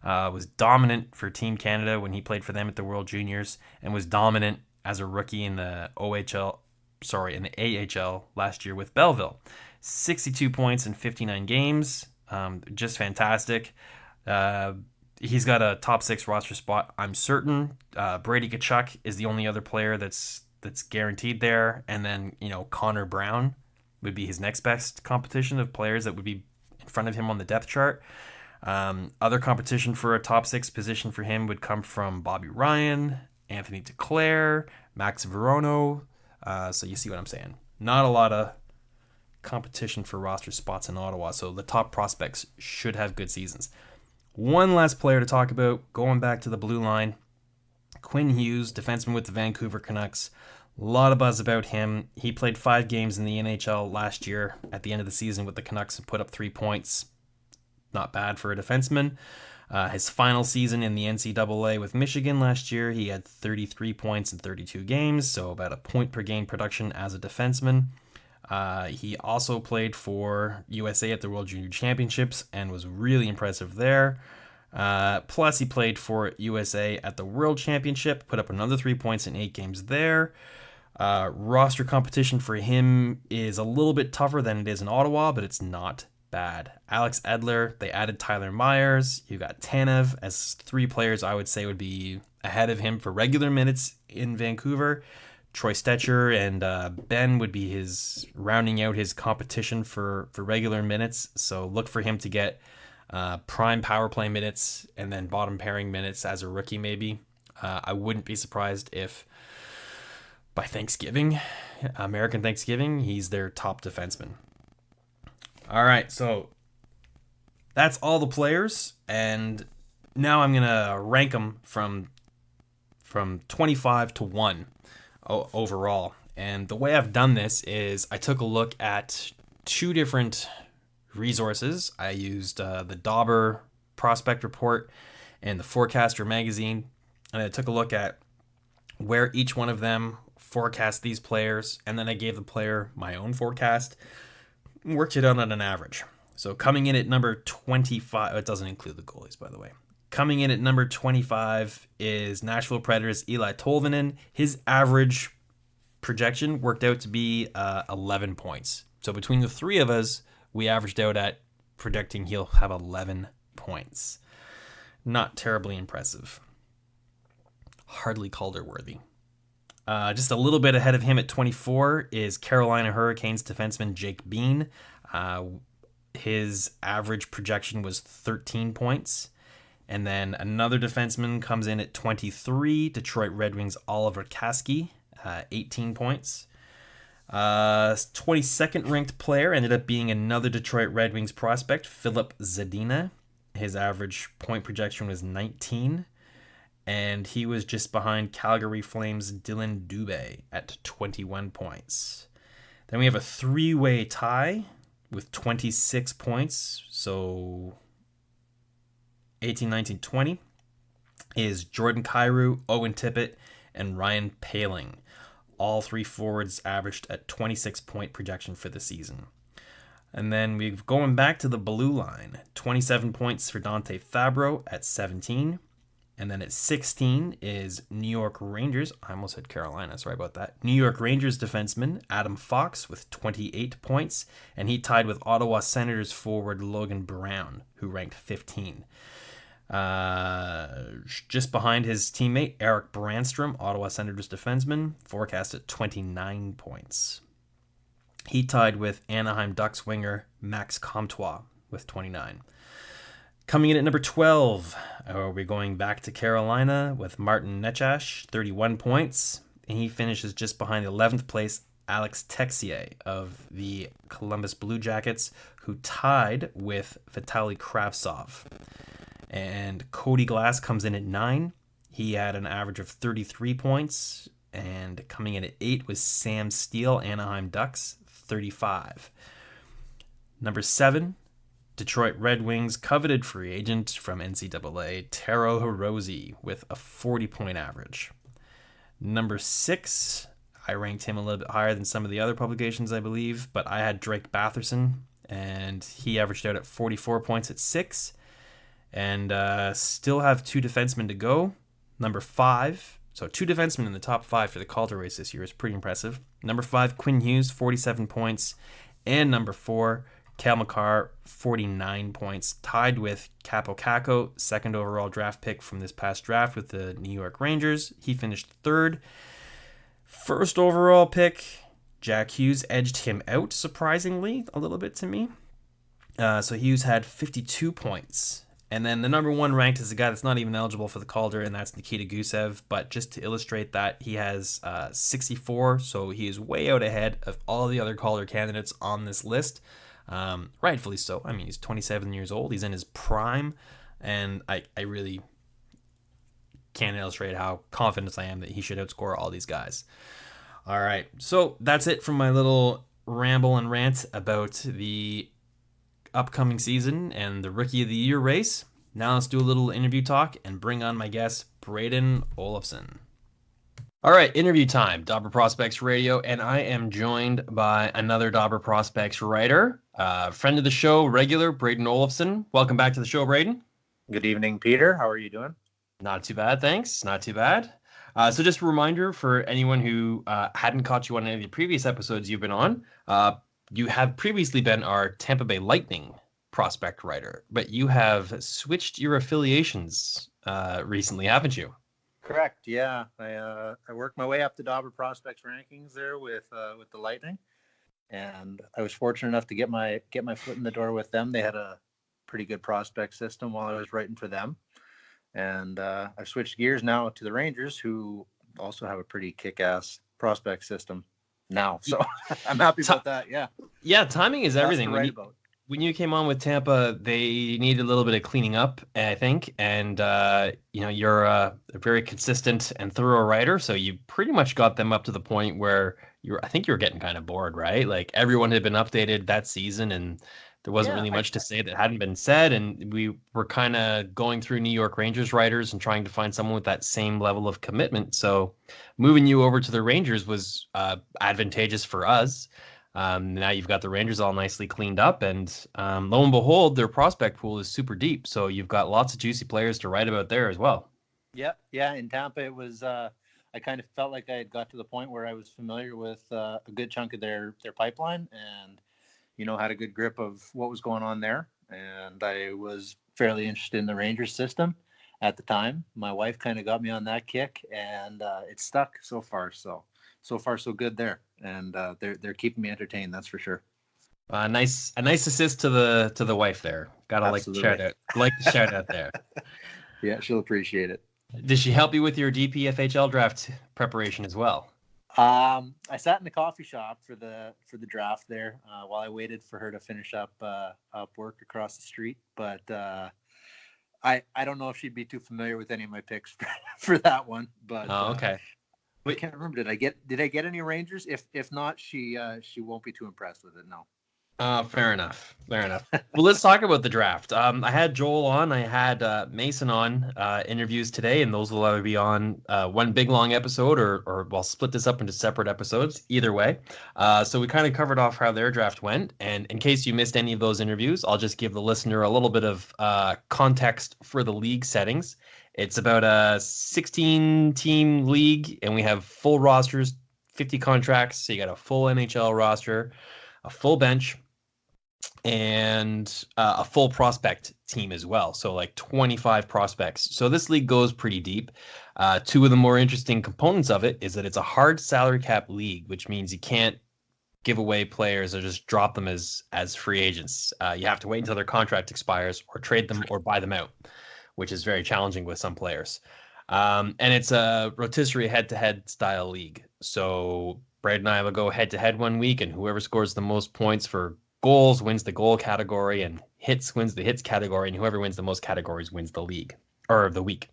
Was dominant for Team Canada when he played for them at the World Juniors, and was dominant as a rookie in the in the AHL last year with Belleville. 62 points in 59 games, just fantastic. He's got a top 6 roster spot, I'm certain. Brady Tkachuk is the only other player that's guaranteed there, and then Connor Brown would be his next best competition of players that would be in front of him on the depth chart. Other competition for a top 6 position for him would come from Bobby Ryan, Anthony Duclair, Max Verono. So you see what I'm saying. Not a lot of competition for roster spots in Ottawa, so the top prospects should have good seasons. One last player to talk about, going back to the blue line, Quinn Hughes, defenseman with the Vancouver Canucks. A lot of buzz about him. He played 5 games in the NHL last year at the end of the season with the Canucks and put up 3 points. Not bad for a defenseman. His final season in the NCAA with Michigan last year, he had 33 points in 32 games, so about a point per game production as a defenseman. He also played for USA at the World Junior Championships and was really impressive there. Plus, he played for USA at the World Championship, put up another 3 points in 8 games there. Roster competition for him is a little bit tougher than it is in Ottawa, but it's not bad. Alex Edler, they added Tyler Myers. You got Tanev as 3 players I would say would be ahead of him for regular minutes in Vancouver. Troy Stetcher and Ben would be rounding out his competition for regular minutes. So look for him to get prime power play minutes and then bottom pairing minutes as a rookie maybe. I wouldn't be surprised if by Thanksgiving, American Thanksgiving, he's their top defenseman. All right, so that's all the players, and now I'm gonna rank them from 25 to 1 overall. And the way I've done this is I took a look at 2 different resources. I used the Dauber Prospect Report and the Forecaster magazine, and I took a look at where each one of them forecast these players, and then I gave the player my own forecast, worked it out on an average. So coming in at number 25, it doesn't include the goalies, by the way. Coming in at number 25 is Nashville Predators' Eli Tolvanen. His average projection worked out to be 11 points. So between the 3 of us, we averaged out at predicting he'll have 11 points. Not terribly impressive. Hardly Calder worthy. Just a little bit ahead of him at 24 is Carolina Hurricanes defenseman Jake Bean. His average projection was 13 points. And then another defenseman comes in at 23, Detroit Red Wings Oliver Kasky, 18 points. 22nd ranked player ended up being another Detroit Red Wings prospect, Philip Zadina. His average point projection was 19. And he was just behind Calgary Flames' Dylan Dubé at 21 points. Then we have a 3-way tie with 26 points. So 18, 19, 20 is Jordan Kyrou, Owen Tippett, and Ryan Paling. All 3 forwards averaged at 26-point projection for the season. And then we're going back to the blue line. 27 points for Dante Fabro at 17. And then at 16 is New York Rangers. I almost said Carolina, sorry about that. New York Rangers defenseman Adam Fox with 28 points. And he tied with Ottawa Senators forward Logan Brown, who ranked 15. Just behind his teammate Eric Brandstrom, Ottawa Senators defenseman, forecast at 29 points. He tied with Anaheim Ducks winger Max Comtois with 29. Coming in at number 12, we're going back to Carolina with Martin Necas, 31 points. And he finishes just behind the 11th place Alex Texier of the Columbus Blue Jackets, who tied with Vitaly Kravtsov. And Cody Glass comes in at 9. He had an average of 33 points. And coming in at 8 was Sam Steele, Anaheim Ducks, 35. Number 7, Detroit Red Wings coveted free agent from NCAA, Taro Hirose, with a 40-point average. Number 6, I ranked him a little bit higher than some of the other publications, I believe, but I had Drake Batherson, and he averaged out at 44 points at 6. And still have 2 defensemen to go. Number 5, so 2 defensemen in the top 5 for the Calder race this year is pretty impressive. Number 5, Quinn Hughes, 47 points. And number 4, Cale Makar, 49 points, tied with Capo Caco, second overall draft pick from this past draft with the New York Rangers. He finished 3rd. First overall pick, Jack Hughes edged him out, surprisingly, a little bit to me. So Hughes had 52 points. And then the number 1 ranked is a guy that's not even eligible for the Calder, and that's Nikita Gusev. But just to illustrate that, he has 64, so he is way out ahead of all the other Calder candidates on this list. Rightfully so. I mean, he's 27 years old. He's in his prime, and I really can't illustrate how confident I am that he should outscore all these guys. All right, so that's it from my little ramble and rant about the upcoming season and the Rookie of the Year race. Now let's do a little interview talk and bring on my guest, Brayden Olafson. All right, interview time, Dobber Prospects Radio, and I am joined by another Dobber Prospects writer, friend of the show, regular, Brayden Olafson. Welcome back to the show, Brayden. Good evening, Peter. How are you doing? Not too bad, thanks. Not too bad. So just a reminder for anyone who hadn't caught you on any of the previous episodes you've been on, you have previously been our Tampa Bay Lightning prospect writer, but you have switched your affiliations recently, haven't you? Correct. Yeah, I worked my way up the Dobber Prospects rankings there with the Lightning, and I was fortunate enough to get my foot in the door with them. They had a pretty good prospect system while I was writing for them, and I've switched gears now to the Rangers, who also have a pretty kick-ass prospect system now. So I'm happy about that. Yeah, timing is everything. When you came on with Tampa, they needed a little bit of cleaning up, I think, and you're a very consistent and thorough writer, so you pretty much got them up to the point where I think you were getting kind of bored, right? Like everyone had been updated that season, and there wasn't really much to say that hadn't been said, and we were kind of going through New York Rangers writers and trying to find someone with that same level of commitment. So moving you over to the Rangers was advantageous for us. Now you've got the Rangers all nicely cleaned up, and lo and behold, their prospect pool is super deep. So you've got lots of juicy players to write about there as well. Yeah. In Tampa, it was I kind of felt like I had got to the point where I was familiar with a good chunk of their pipeline, and had a good grip of what was going on there. And I was fairly interested in the Rangers system at the time. My wife kind of got me on that kick, and it stuck so far. So far so good there, and they're keeping me entertained. That's for sure. A nice assist to the wife there. Gotta Absolutely. like the shout out there. Yeah, she'll appreciate it. Did she help you with your DPFHL draft preparation as well? I sat in the coffee shop for the draft there while I waited for her to finish up work across the street. But I don't know if she'd be too familiar with any of my picks for that one. But okay. I can't remember. Did I get any Rangers? If not, she won't be too impressed with it. No. Fair enough. Well, let's talk about the draft. I had Joel on. I had Mason on interviews today, and those will either be on one big long episode or we'll split this up into separate episodes. Either way. So we kind of covered off how their draft went. And in case you missed any of those interviews, I'll just give the listener a little bit of context for the league settings. It's about a 16-team league, and we have full rosters, 50 contracts. So you got a full NHL roster, a full bench, and a full prospect team as well. So like 25 prospects. So this league goes pretty deep. Two of the more interesting components of it is that it's a hard salary cap league, which means you can't give away players or just drop them as free agents. You have to wait until their contract expires or trade them or buy them out, which is very challenging with some players. And it's a rotisserie head-to-head style league. So Brad and I will go head-to-head one week, and whoever scores the most points for goals wins the goal category, and hits wins the hits category, and whoever wins the most categories wins the league, or the week.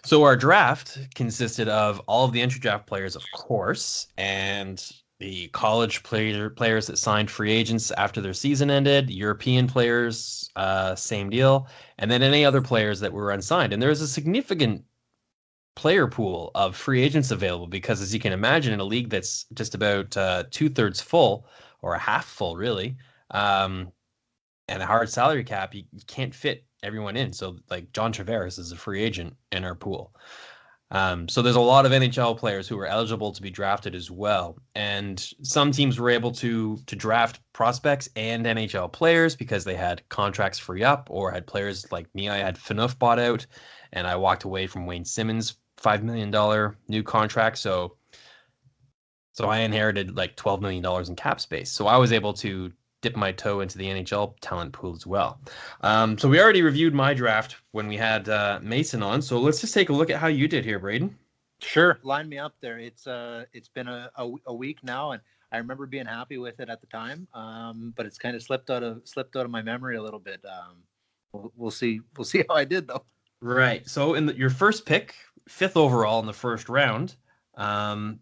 So our draft consisted of all of the entry draft players, of course, and the college players that signed free agents after their season ended, European players, same deal, and then any other players that were unsigned. And there was a significant player pool of free agents available because, as you can imagine, in a league that's just about 2/3 full or a half full, really, and a hard salary cap, you can't fit everyone in. So, like John Tavares is a free agent in our pool. So there's a lot of NHL players who were eligible to be drafted as well, and some teams were able to draft prospects and NHL players because they had contracts free up, or had players like me. I had Phaneuf bought out, and I walked away from Wayne Simmons' $5 million new contract. So I inherited like $12 million in cap space. So I was able to dip my toe into the NHL talent pool as well. So we already reviewed my draft when we had Mason on. So let's just take a look at how you did here, Brayden. Sure, line me up there. It's been a week now, and I remember being happy with it at the time. But it's kind of slipped out of my memory a little bit. We'll see how I did though. Right. So in your first pick, 5th overall in the first round, some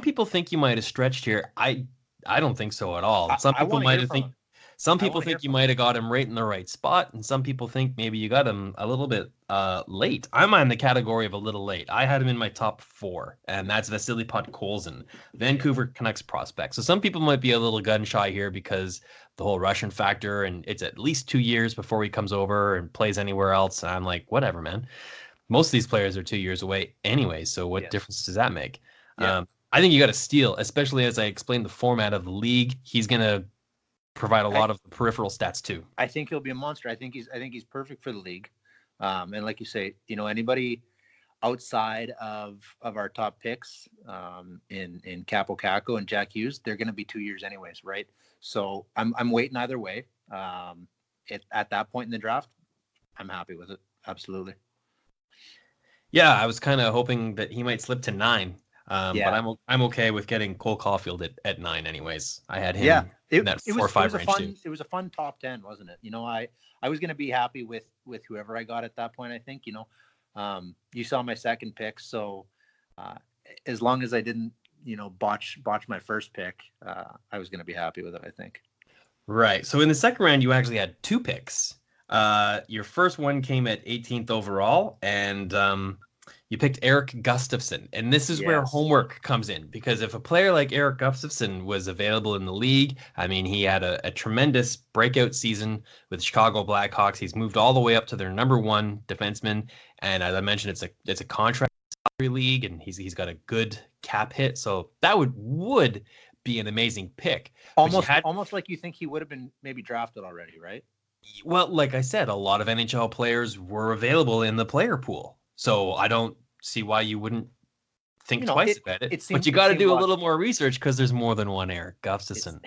people think you might have stretched here. I don't think so at all. Some people might have think some people think you might have got him right in the right spot, and some people think maybe you got him a little bit late. I'm in the category of a little late. I had him in my top 4, and that's Vasily Podkolzin, Vancouver Canucks prospect. So some people might be a little gun shy here because the whole Russian factor, and it's at least 2 years before he comes over and plays anywhere else. And I'm like, whatever, man. Most of these players are 2 years away anyway, so what difference does that make? Yeah. I think you got to steal, especially as I explained the format of the league. He's going to provide a lot of the peripheral stats too. I think he'll be a monster. I think he's perfect for the league. And like you say, anybody outside of our top picks in Capo Caco and Jack Hughes, they're going to be 2 years anyways, right? So I'm waiting either way. At that point in the draft, I'm happy with it. Absolutely. Yeah, I was kind of hoping that he might slip to 9. But I'm okay with getting Cole Caulfield at 9 anyways. I had him in that 4 or 5 range too. It was a fun top 10, wasn't it? I was going to be happy with whoever I got at that point. I think, you saw my second pick. So as long as I didn't, botch my first pick, I was going to be happy with it, I think. Right. So in the second round, you actually had 2 picks. Your first one came at 18th overall, and you picked Erik Gustafsson, and this is where homework comes in, because if a player like Erik Gustafsson was available in the league, I mean, he had a tremendous breakout season with Chicago Blackhawks. He's moved all the way up to their number 1 defenseman, and as I mentioned, it's a contract salary league, and he's got a good cap hit, so that would be an amazing pick. Almost like you think he would have been maybe drafted already, right? Well, like I said, a lot of NHL players were available in the player pool. So I don't see why you wouldn't think twice about it. But you got to do a little more research because there's more than one Erik Gustafsson.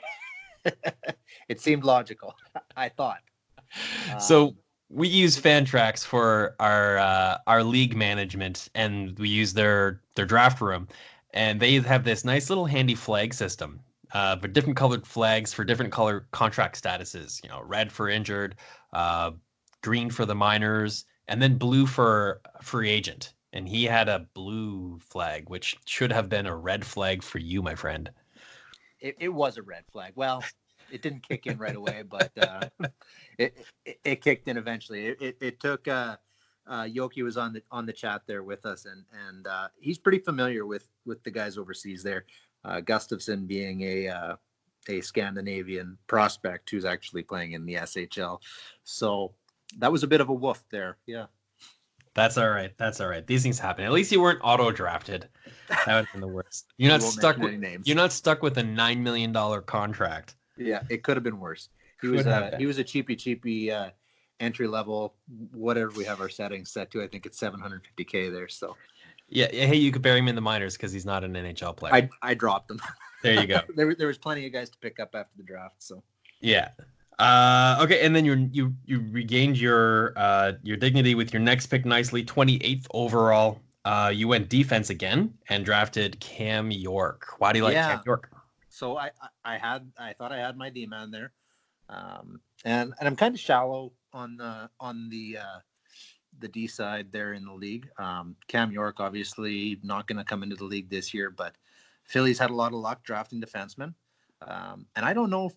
It seemed logical, I thought. So we use Fantrax for our league management, and we use their draft room, and they have this nice little handy flag system. For different colored flags for different color contract statuses, red for injured, green for the minors, and then blue for free agent. And he had a blue flag, which should have been a red flag for you, my friend. It was a red flag. Well, it didn't kick in right away, but it kicked in eventually. It took Yoki was on the chat there with us, and he's pretty familiar with the guys overseas there. Gustafsson being a Scandinavian prospect who's actually playing in the SHL. So that was a bit of a woof there. Yeah. That's all right. These things happen. At least you weren't auto drafted. That would have been the worst. You're not stuck with a $9 million contract. Yeah, it could have been worse. He was a cheapy entry level, whatever we have our settings set to. I think it's $750K there. So yeah. Hey, you could bury him in the minors because he's not an NHL player. I dropped him. There you go. There was plenty of guys to pick up after the draft. So yeah. Okay, and then you regained your dignity with your next pick nicely, 28th overall. You went defense again and drafted Cam York. Why do you like Cam York? So I thought I had my D-man there, and I'm kind of shallow on the D side there in the league. Cam York obviously not going to come into the league this year, but Philly's had a lot of luck drafting defensemen, and I don't know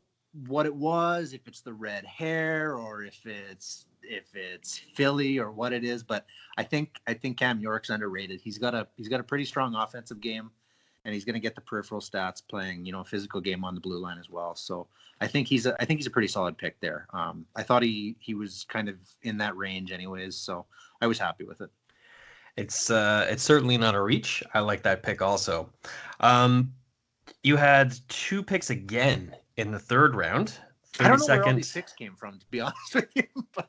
what it was, if it's the red hair or if it's Philly or what it is. But I think Cam York's underrated. He's got a pretty strong offensive game, and he's going to get the peripheral stats playing, a physical game on the blue line as well. So I think he's a pretty solid pick there. I thought he was kind of in that range anyways, so I was happy with it. It's certainly not a reach. I like that pick also. You had 2 picks again in the 3rd round. I don't know where all these picks came from, to be honest with you, but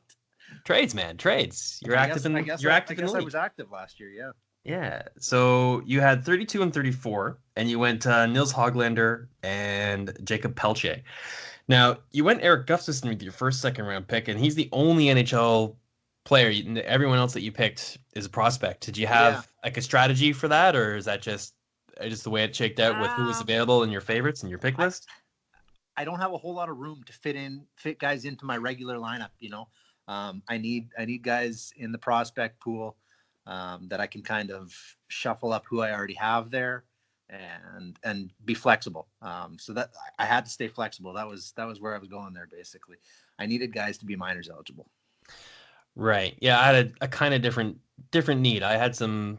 trades, man, trades. You're active in the league. I was active last year, yeah. Yeah. So you had 32 and 34, and you went Nils Hoglander and Jacob Pelche. Now, you went Eric Gustafsson with your first second-round pick, and he's the only NHL player. Everyone else that you picked is a prospect. Did you have like a strategy for that, or is that just the way it shaked out with who was available in your favorites and your pick list? I don't have a whole lot of room to fit guys into my regular lineup. I need guys in the prospect pool that I can kind of shuffle up who I already have there and be flexible. So that I had to stay flexible. That was where I was going there. Basically, I needed guys to be minors eligible. Right. Yeah, I had a kind of different need. I had some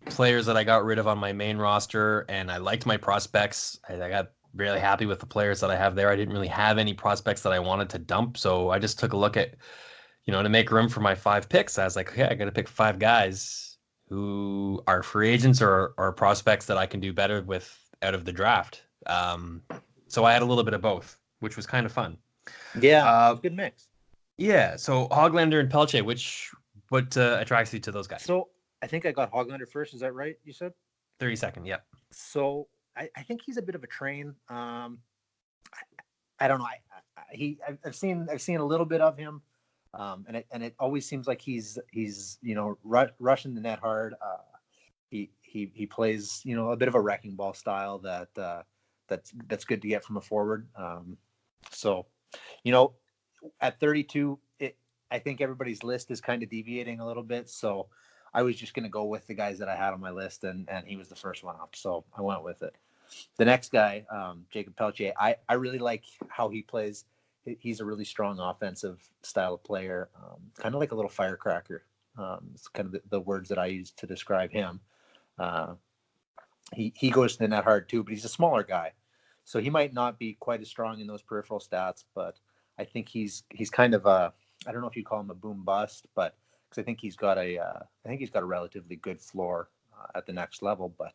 players that I got rid of on my main roster, and I liked my prospects. I got really happy with the players that I have there. I didn't really have any prospects that I wanted to dump, so I just took a look at, to make room for my 5 picks. I was like, okay, I got to pick 5 guys who are free agents or prospects that I can do better with out of the draft. So I had a little bit of both, which was kind of fun. Yeah, good mix. Yeah, so Hoglander and Pelche, what attracts you to those guys? So I think I got Hoglander first. Is that right? You said 32nd. Yeah. So I think he's a bit of a train. I don't know. I've seen a little bit of him, and it always seems like he's rushing the net hard. He plays a bit of a wrecking ball style that's good to get from a forward. So at 32, I think everybody's list is kind of deviating a little bit. So I was just going to go with the guys that I had on my list, and he was the first one up. So I went with it. The next guy, Jacob Pelche, I really like how he plays. He's a really strong offensive style of player, kind of like a little firecracker. It's kind of the words that I use to describe him. He goes to the net hard too, but he's a smaller guy. So he might not be quite as strong in those peripheral stats, but I think he's kind of I don't know if you call him a boom bust, but because I think he's got a relatively good floor at the next level. But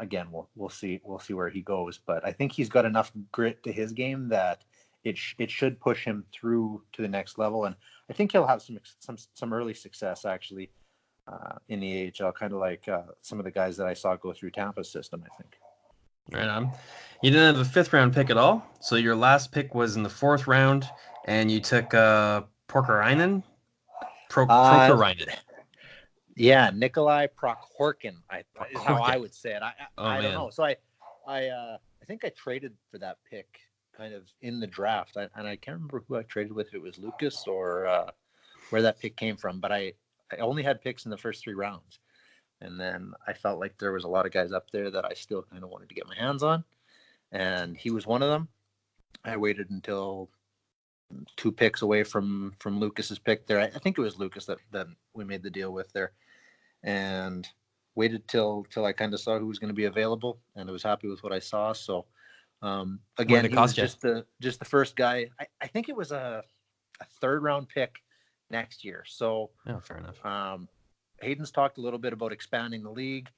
again, we'll see where he goes. But I think he's got enough grit to his game that it should push him through to the next level, and I think he'll have some early success actually in the AHL, kind of like some of the guys that I saw go through Tampa's system. I think. Right on. You didn't have a 5th round pick at all, so your last pick was in the 4th round, and you took Prokhorinen. Prokhorinen. Yeah, Nikolai Prokhorkin. Is how I would say it. I don't know. So I think I traded for that pick kind of in the draft, and I can't remember who I traded with. If it was Lucas or where that pick came from, but I only had picks in the first 3 rounds. And then I felt like there was a lot of guys up there that I still kind of wanted to get my hands on. And he was one of them. I waited until 2 picks away from Lucas's pick there. I think it was Lucas that we made the deal with there. And waited till I kind of saw who was going to be available. And I was happy with what I saw. So, again, he was just the first guy. I think it was a 3rd round pick next year. So, fair enough. Hayden's talked a little bit about expanding the league.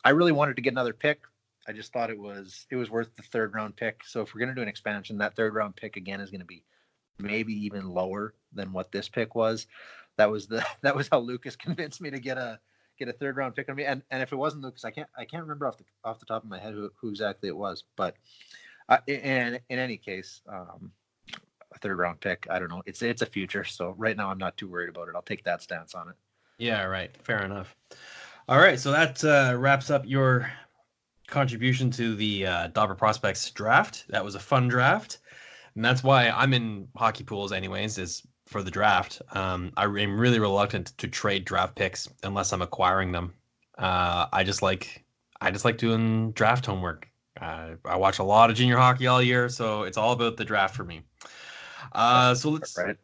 I really wanted to get another pick. I just thought it was worth the 3rd round pick. So if we're going to do an expansion, that 3rd round pick again is going to be maybe even lower than what this pick was. That was how Lucas convinced me to get a 3rd round pick on me. And if it wasn't Lucas, I can't remember off the top of my head who exactly it was. But in any case, a 3rd round pick, I don't know. It's a future. So right now I'm not too worried about it. I'll take that stance on it. Yeah, right. Fair enough. All right, so that wraps up your contribution to the Dobber Prospects draft. That was a fun draft, and that's why I'm in hockey pools anyways, is for the draft. I'm really reluctant to trade draft picks unless I'm acquiring them. I just like doing draft homework. I watch a lot of junior hockey all year, so it's all about the draft for me. So let's Right.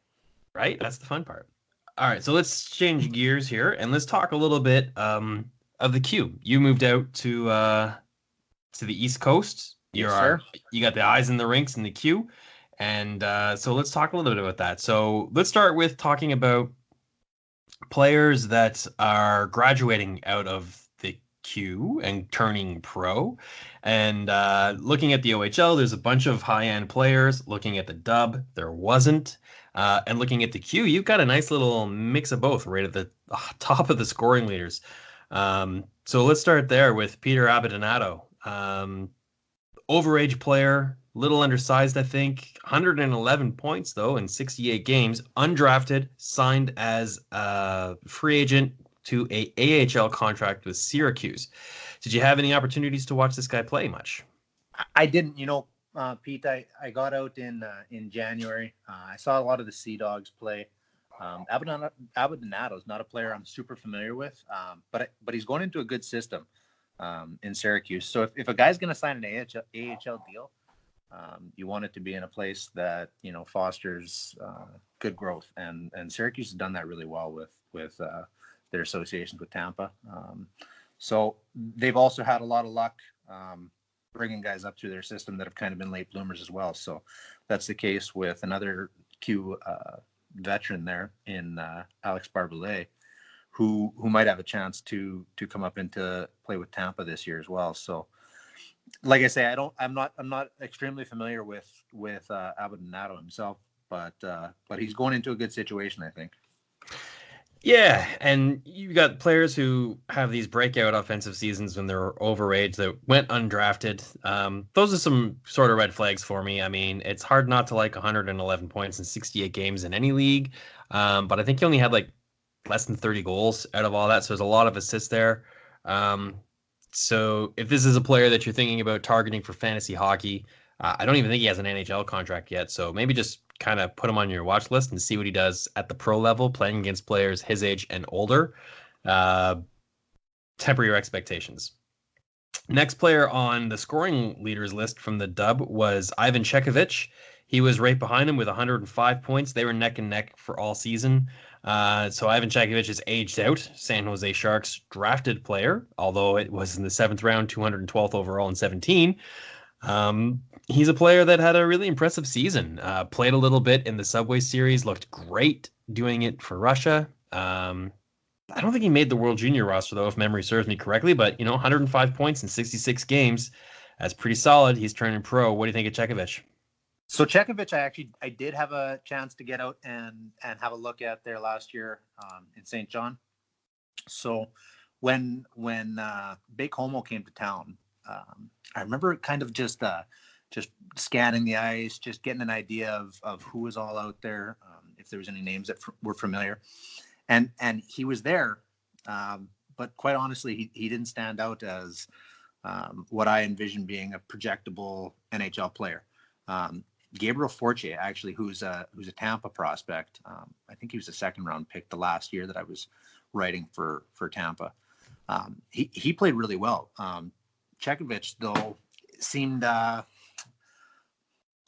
right. That's the fun part. All right, so let's change gears here and let's talk a little bit of the Q. You moved out to the East Coast. Yes, sir. You got the eyes in the rinks in the Q, and so let's talk a little bit about that. So let's start with talking about players that are graduating out of the Q and turning pro. And looking at the OHL, there's a bunch of high-end players. Looking at the dub, there wasn't. And looking at the Q, you've got a nice little mix of both right at the top of the scoring leaders. So let's start there with Peter Abbandonato. Overage player, little undersized, I think. 111 points, though, in 68 games. Undrafted, signed as a free agent to a AHL contract with Syracuse. Did you have any opportunities to watch this guy play much? I didn't, Pete. I got out in January. I saw a lot of the Sea Dogs play. Abbandonato is not a player I'm super familiar with, but he's going into a good system in Syracuse. So if a guy's going to sign an AHL deal, you want it to be in a place that fosters good growth, and Syracuse has done that really well with their associations with Tampa. So they've also had a lot of luck bringing guys up through their system that have kind of been late bloomers as well. So that's the case with another Q veteran there in Alex Barbelet, who might have a chance to come up into play with Tampa this year as well. So, like I say, I'm not extremely familiar with Abbandonato himself, but he's going into a good situation, I think. Yeah, and you got players who have these breakout offensive seasons when they're overage that went undrafted. Those are some sort of red flags for me. I mean, it's hard not to like 111 points in 68 games in any league, but I think he only had like less than 30 goals out of all that, so there's a lot of assists there. So if this is a player that you're thinking about targeting for fantasy hockey, I don't even think he has an NHL contract yet, so maybe just kind of put him on your watch list and see what he does at the pro level, playing against players his age and older. Temper your expectations. Next player on the scoring leaders list from the dub was Ivan Chekovich. He was right behind him with 105 points. They were neck and neck for all season. So Ivan Chekovich is aged out. San Jose Sharks drafted player, although it was in the 7th round, 212th overall in 17. He's a player that had a really impressive season. Played a little bit in the Subway Series, looked great doing it for Russia. I don't think he made the World Junior roster, though, if memory serves me correctly. But, 105 points in 66 games. That's pretty solid. He's turning pro. What do you think of Chekovich? So Chekovich, I did have a chance to get out and have a look at there last year in St. John. So when Bake Homo came to town, I remember kind of just scanning the ice, just getting an idea of who was all out there, if there was any names that were familiar, and he was there, but quite honestly, he didn't stand out as what I envisioned being a projectable NHL player. Gabriel Fortier, actually, who's a Tampa prospect. I think he was a 2nd round pick the last year that I was writing for Tampa. He played really well. Chekovich, though, seemed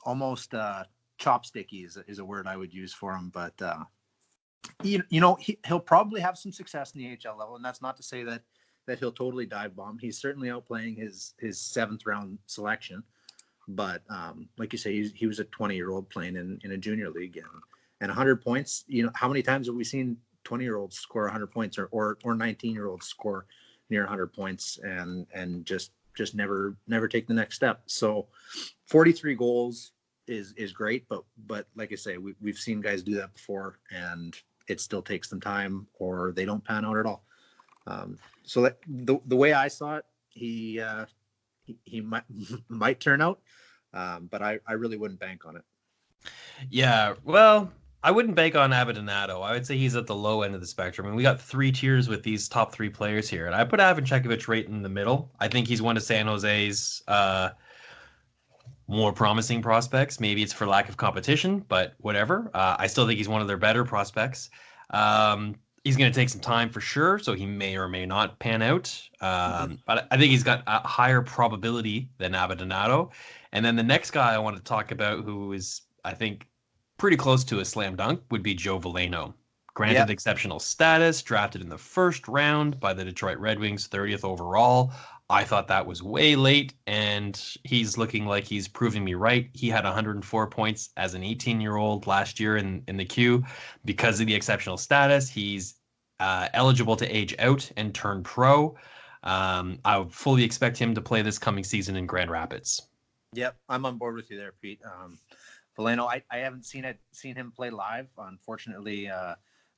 almost chopsticky is a word I would use for him. But he'll probably have some success in the AHL level, and that's not to say that he'll totally dive bomb. He's certainly outplaying his 7th round selection. But like you say, he was a 20-year-old playing in a junior league, and 100 points. How many times have we seen 20-year-olds score 100 points or 19-year-olds score near 100 points and just never take the next step? So 43 goals is great, but like I say, we've seen guys do that before, and it still takes them time, or they don't pan out at all. So that the way I saw it, he might turn out, but I really wouldn't bank on it. Yeah, well, I wouldn't bank on Abbandonato. I would say he's at the low end of the spectrum. And we got 3 tiers with these top 3 players here. And I put Ivan Chekovich right in the middle. I think he's one of San Jose's more promising prospects. Maybe it's for lack of competition, but whatever. I still think he's one of their better prospects. He's going to take some time for sure, so he may or may not pan out. Mhm. But I think he's got a higher probability than Abadonado. And then the next guy I want to talk about, who is, I think, pretty close to a slam dunk, would be Joe Veleno. Granted Yep. exceptional status, drafted in the first round by the Detroit Red Wings, 30th overall. I thought that was way late, and he's looking like he's proving me right. He had 104 points as an 18-year-old last year in the Q. Because of the exceptional status, he's eligible to age out and turn pro. I would fully expect him to play this coming season in Grand Rapids. Yep. I'm on board with you there, Pete. Valeno, I haven't seen him play live. Unfortunately,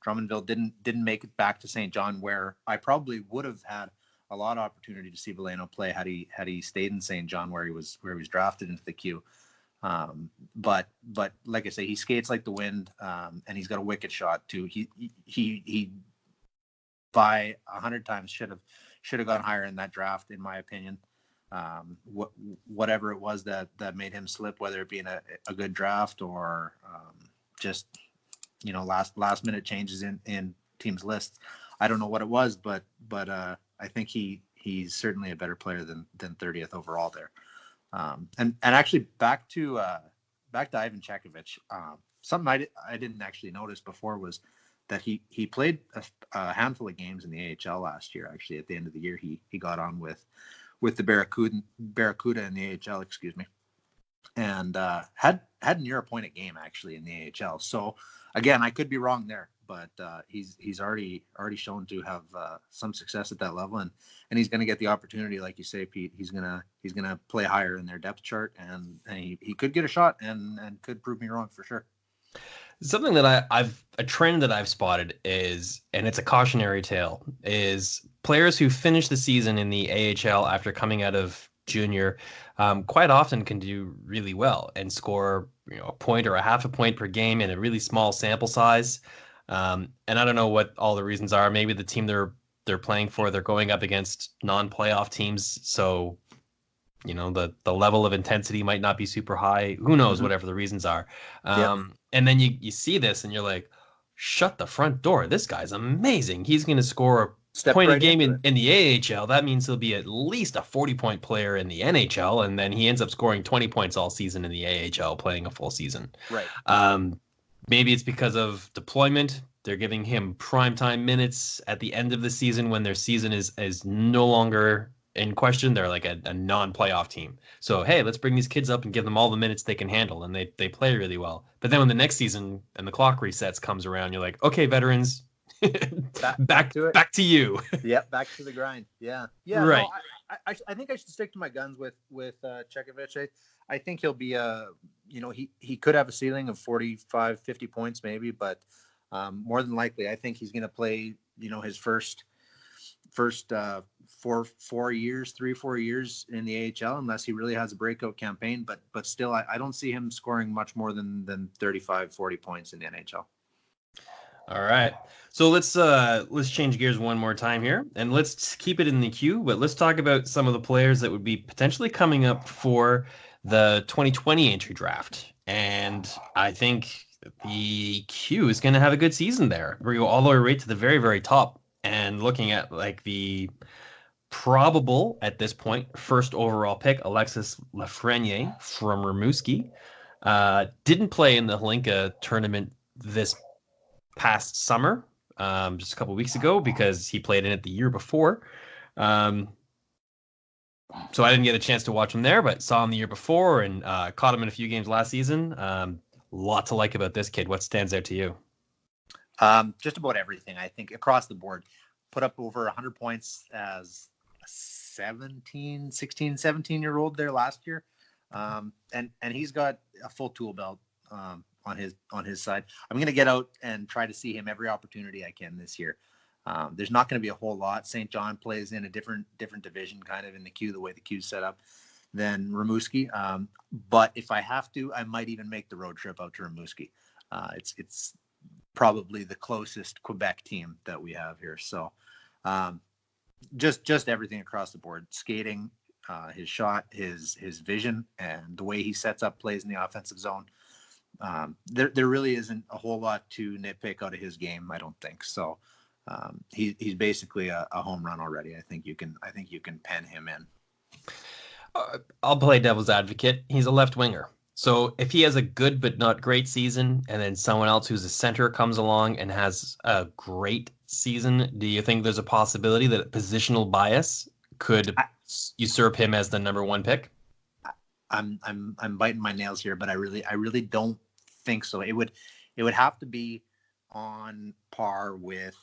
Drummondville didn't make it back to St. John, where I probably would have had a lot of opportunity to see Valeno play had he stayed in St. John where he was drafted into the queue. But like I say, he skates like the wind, and he's got a wicked shot too. He by 100 times should have gone higher in that draft, in my opinion. Whatever it was that made him slip, whether it being a good draft or just last minute changes in teams' lists. I don't know what it was, but I think he's certainly a better player than 30th overall there. And actually back to Ivan Chekovich. Something I didn't actually notice before was that he played a handful of games in the AHL last year. Actually, at the end of the year, he got on with the Barracuda in the AHL, excuse me, and had near a point a game actually in the AHL. So again, I could be wrong there, but he's already shown to have some success at that level, and he's going to get the opportunity, like you say, Pete. He's gonna play higher in their depth chart, and he could get a shot and could prove me wrong for sure. Something that a trend that I've spotted is, and it's a cautionary tale, is players who finish the season in the AHL after coming out of junior quite often can do really well and score a point or a half a point per game in a really small sample size. And I don't know what all the reasons are. Maybe the team they're playing for, they're going up against non-playoff teams, so the level of intensity might not be super high. Who knows? Mm-hmm. Whatever the reasons are. Yep. And then you see this and you're like, shut the front door. This guy's amazing. He's going to score a Step point a right game into it. in the AHL. That means he'll be at least a 40-point player in the NHL, and then he ends up scoring 20 points all season in the AHL, playing a full season. Right. Maybe it's because of deployment. They're giving him primetime minutes at the end of the season when their season is no longer in question. They're like a non-playoff team. So, hey, let's bring these kids up and give them all the minutes they can handle, and they play really well. But then when the next season and the clock resets comes around, you're like, okay, veterans, back to it. Back to you. Yep, back to the grind. Yeah. Right. No, I think I should stick to my guns with Chekovich. I think he'll be he could have a ceiling of 45, 50 points maybe, but more than likely, I think he's going to play his first 4 years, 3-4 years in the AHL, unless he really has a breakout campaign. But still, I don't see him scoring much more than 35, 40 points in the NHL. All right. So let's change gears one more time here, and let's keep it in the queue, but let's talk about some of the players that would be potentially coming up for the 2020 entry draft. And I think the Q is going to have a good season there. We go all the way right to the very, very top, and looking at like the probable at this point first overall pick, Alexis Lafreniere from Rimouski, didn't play in the Hlinka tournament this past summer, just a couple weeks ago, because he played in it the year before. So I didn't get a chance to watch him there, but saw him the year before and caught him in a few games last season. Lot to like about this kid. What stands out to you? Just about everything, I think, across the board. Put up over 100 points as a 16, 17-year-old there last year. And he's got a full tool belt on his side. I'm going to get out and try to see him every opportunity I can this year. There's not going to be a whole lot. St. John plays in a different division, kind of in the queue, the way the queue's set up, than Rimouski. But if I have to, I might even make the road trip out to Rimouski. It's probably the closest Quebec team that we have here. So just everything across the board: skating, his shot, his vision, and the way he sets up plays in the offensive zone. There really isn't a whole lot to nitpick out of his game, I don't think. So He's basically a home run already. I think you can pen him in. I'll play devil's advocate. He's a left winger. So if he has a good but not great season, and then someone else who's a center comes along and has a great season, do you think there's a possibility that positional bias could usurp him as the number one pick? I'm biting my nails here, but I really don't think so. It would have to be on par with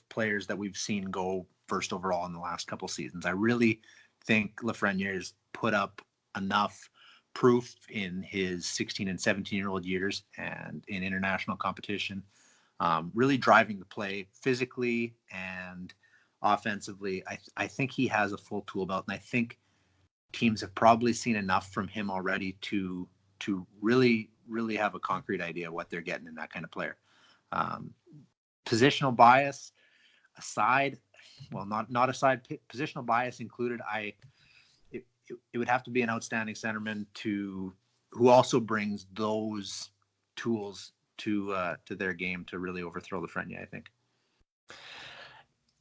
players that we've seen go first overall in the last couple seasons. I really think Lafreniere's put up enough proof in his 16 and 17-year-old years and in international competition, really driving the play physically and offensively. I think he has a full tool belt, and I think teams have probably seen enough from him already to really have a concrete idea what they're getting in that kind of player. Positional bias aside, well, not aside, positional bias included, it would have to be an outstanding centerman who also brings those tools to their game to really overthrow Lafreniere, I think.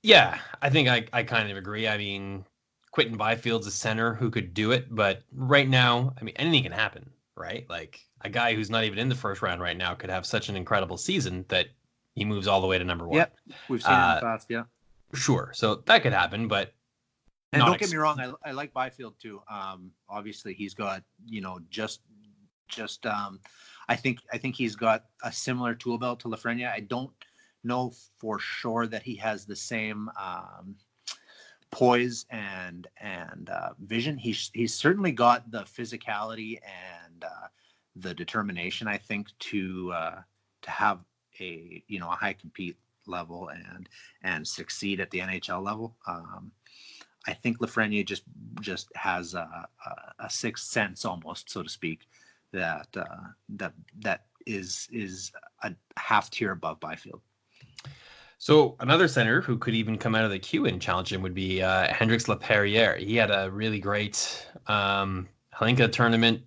Yeah, I think I kind of agree. I mean, Quinton Byfield's a center who could do it, but right now, I mean, anything can happen, right? Like a guy who's not even in the first round right now could have such an incredible season that he moves all the way to number one. Yep, we've seen it in the past, yeah. Sure, so that could happen, but and don't get me wrong, I like Byfield too. Obviously, he's got I think he's got a similar tool belt to Lafreniere. I don't know for sure that he has the same poise and vision. He's certainly got the physicality and the determination, I think, to have a high compete level and succeed at the NHL level. I think Lafreniere just has a sixth sense, almost, so to speak, that is a half tier above Byfield. So another center who could even come out of the queue and challenge him would be Hendrix Laperriere. He had a really great Hlinka tournament,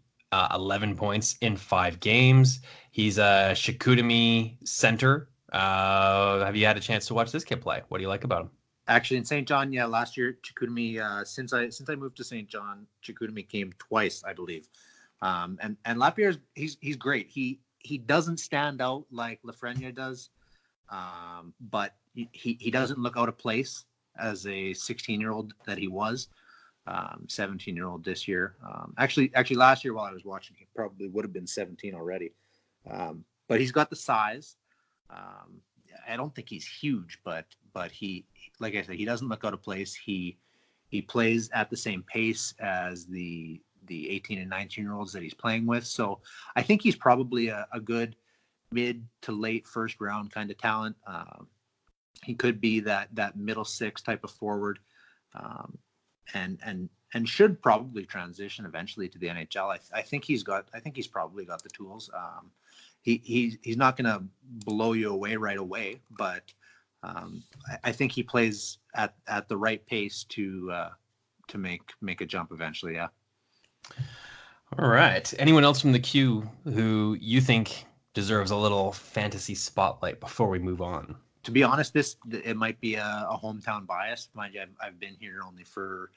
11 points in 5 games. He's a Chicoutimi center. Have you had a chance to watch this kid play? What do you like about him? Actually, in St. John, yeah, last year Chicoutimi. Since I moved to St. John, Chicoutimi came twice, I believe. And Lapierre's he's great. He doesn't stand out like Lafreniere does, but he doesn't look out of place as a 16-year-old that he was. 17-year-old this year. Actually, last year while I was watching, he probably would have been 17 already. But he's got the size. I don't think he's huge, but he, like I said, he doesn't look out of place. He plays at the same pace as the 18 and 19-year-olds that he's playing with. So I think he's probably a good mid to late first round kind of talent. He could be that middle six type of forward, and should probably transition eventually to the NHL. I think he's probably got the tools. He's not going to blow you away right away, but I think he plays at the right pace to make a jump eventually. Yeah. All right. Anyone else from the queue who you think deserves a little fantasy spotlight before we move on? To be honest, it might be a hometown bias. Mind you, I've been here only for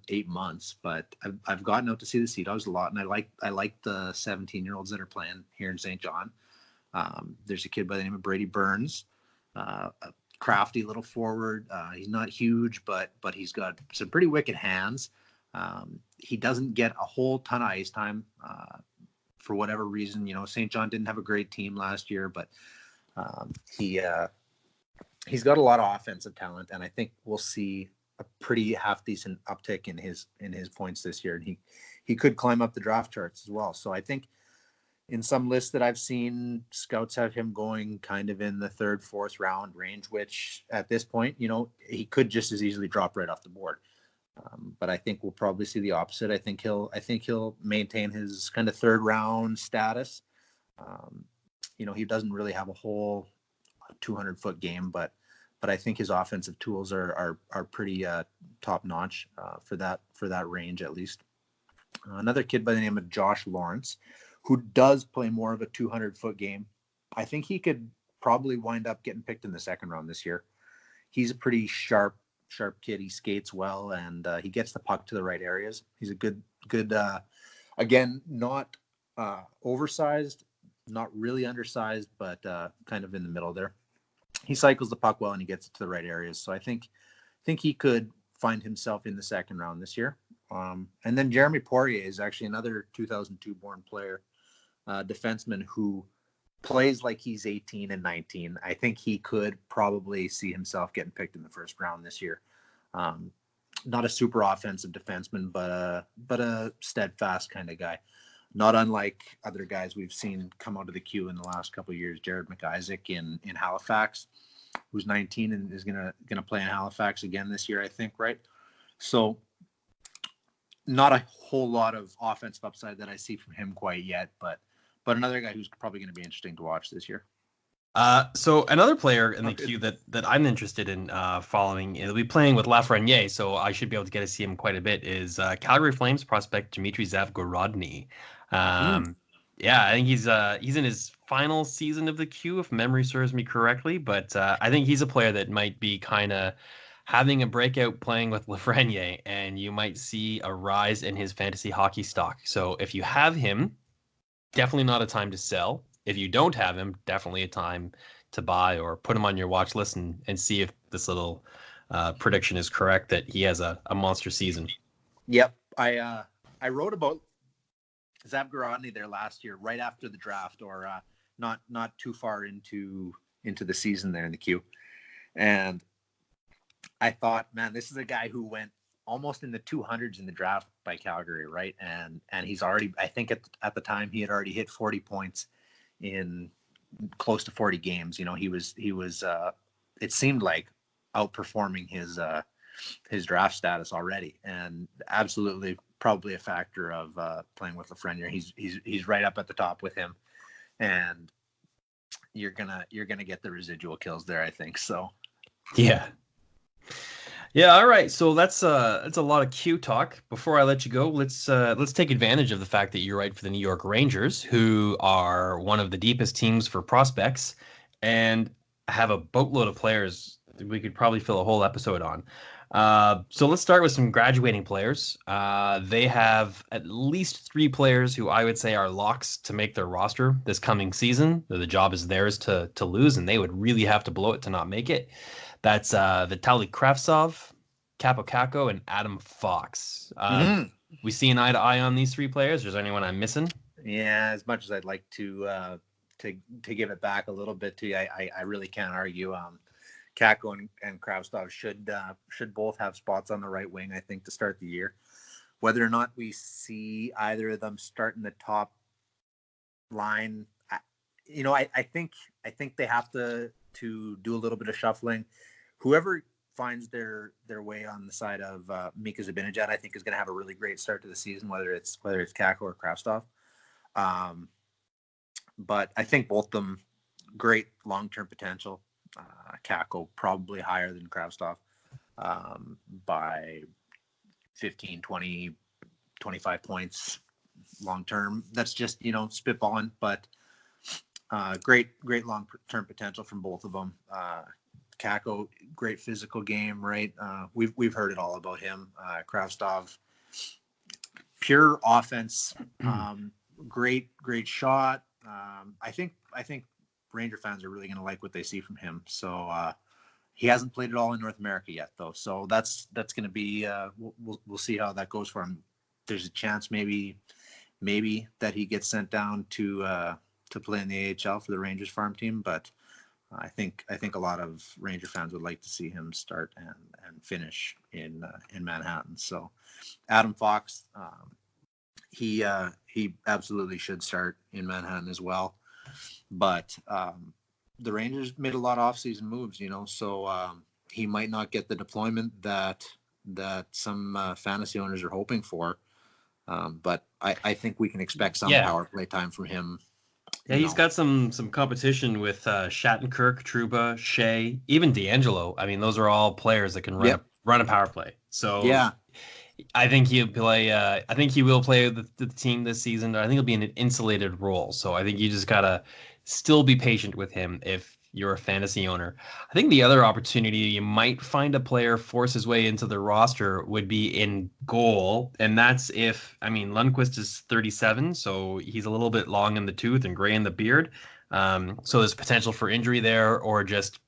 8 months, but I've gotten out to see the Sea Dogs a lot, and I like the 17-year-olds that are playing here in St. John. There's a kid by the name of Brady Burns, a crafty little forward. He's not huge, but he's got some pretty wicked hands. He doesn't get a whole ton of ice time for whatever reason. St. John didn't have a great team last year, but he's got a lot of offensive talent, and I think we'll see a pretty half decent uptick in his points this year, and he could climb up the draft charts as well. So I think in some lists that I've seen, scouts have him going kind of in the 3rd, 4th round range, which at this point, he could just as easily drop right off the board. But I think we'll probably see the opposite. I think he'll maintain his kind of 3rd round status. He doesn't really have a whole 200-foot game, but I think his offensive tools are pretty top notch for that range at least. Another kid by the name of Josh Lawrence, who does play more of a 200-foot game. I think he could probably wind up getting picked in the 2nd round this year. he's a pretty sharp kid. He skates well, and he gets the puck to the right areas. He's a good again, not oversized, not really undersized, but kind of in the middle there. He cycles the puck well and he gets it to the right areas. So I think he could find himself in the second round this year. And then Jeremy Poirier is actually another 2002 born player, defenseman who plays like he's 18 and 19. I think he could probably see himself getting picked in the first round this year. Not a super offensive defenseman, but a steadfast kind of guy. Not unlike other guys we've seen come out of the queue in the last couple of years. Jared McIsaac in Halifax, who's 19 and is gonna play in Halifax again this year, I think, right? So not a whole lot of offensive upside that I see from him quite yet, but another guy who's probably going to be interesting to watch this year. So another player in the queue that I'm interested in following, he'll be playing with Lafreniere, so I should be able to get to see him quite a bit, is Calgary Flames prospect Dmitry Zavgorodny. Yeah, I think he's in his final season of the queue, if memory serves me correctly, but I think he's a player that might be kind of having a breakout playing with Lafreniere, and you might see a rise in his fantasy hockey stock. So if you have him, definitely not a time to sell. If you don't have him, definitely a time to buy or put him on your watch list and see if this little prediction is correct that he has a monster season. Yep. I wrote about Zavgorodny there last year, right after the draft, or not too far into the season there in the queue. And I thought, man, this is a guy who went almost in the 200s in the draft by Calgary, right? And he's already, I think at the time he had already hit 40 points in close to 40 games. You know, he was it seemed like outperforming his draft status already, and absolutely probably a factor of playing with Lafreniere. He's right up at the top with him, and you're gonna get the residual kills there, I think. So yeah, all right. So that's a lot of Q talk. Before I let you go, let's take advantage of the fact that you write for the New York Rangers, who are one of the deepest teams for prospects and have a boatload of players that we could probably fill a whole episode on. So let's start with some graduating players. They have at least 3 players who I would say are locks to make their roster this coming season. The job is theirs to lose, and they would really have to blow it to not make it. That's Vitaly Kravtsov, Capo Caco, and Adam Fox. We see an eye to eye on these 3 players. Is there anyone I'm missing? Yeah, as much as I'd like to give it back a little bit to you, I really can't argue. Caco and Kravtsov should both have spots on the right wing, I think, to start the year. Whether or not we see either of them start in the top line, I think they have to do a little bit of shuffling. Whoever finds their way on the side of Mika Zibanejad, I think, is going to have a really great start to the season, whether it's Caco or Kravtsov. But I think both of them great long-term potential. Caco probably higher than Kravtsov by 15, 20, 25 points long-term. That's just, spitballing, but great long-term potential from both of them. Caco, great physical game, right? We've heard it all about him. Kravtsov, pure offense, great shot. I think Ranger fans are really going to like what they see from him. So he hasn't played it all in North America yet, though. So that's going to be we'll see how that goes for him. There's a chance maybe that he gets sent down to play in the AHL for the Rangers farm team, but I think a lot of Ranger fans would like to see him start and finish in Manhattan. So Adam Fox, he absolutely should start in Manhattan as well. But the Rangers made a lot of offseason moves, so he might not get the deployment that some fantasy owners are hoping for. But I think we can expect some power play time from him. Yeah, he's got some competition with Shattenkirk, Trouba, Shea, even D'Angelo. I mean, those are all players that can run a power play. So yeah, I think he'll play. I think he will play the team this season. I think he'll be in an insulated role. So I think you just gotta still be patient with him if you're a fantasy owner. I think the other opportunity you might find a player force his way into the roster would be in goal, and that's if, I mean, Lundqvist is 37, so he's a little bit long in the tooth and gray in the beard. So there's potential for injury there, or just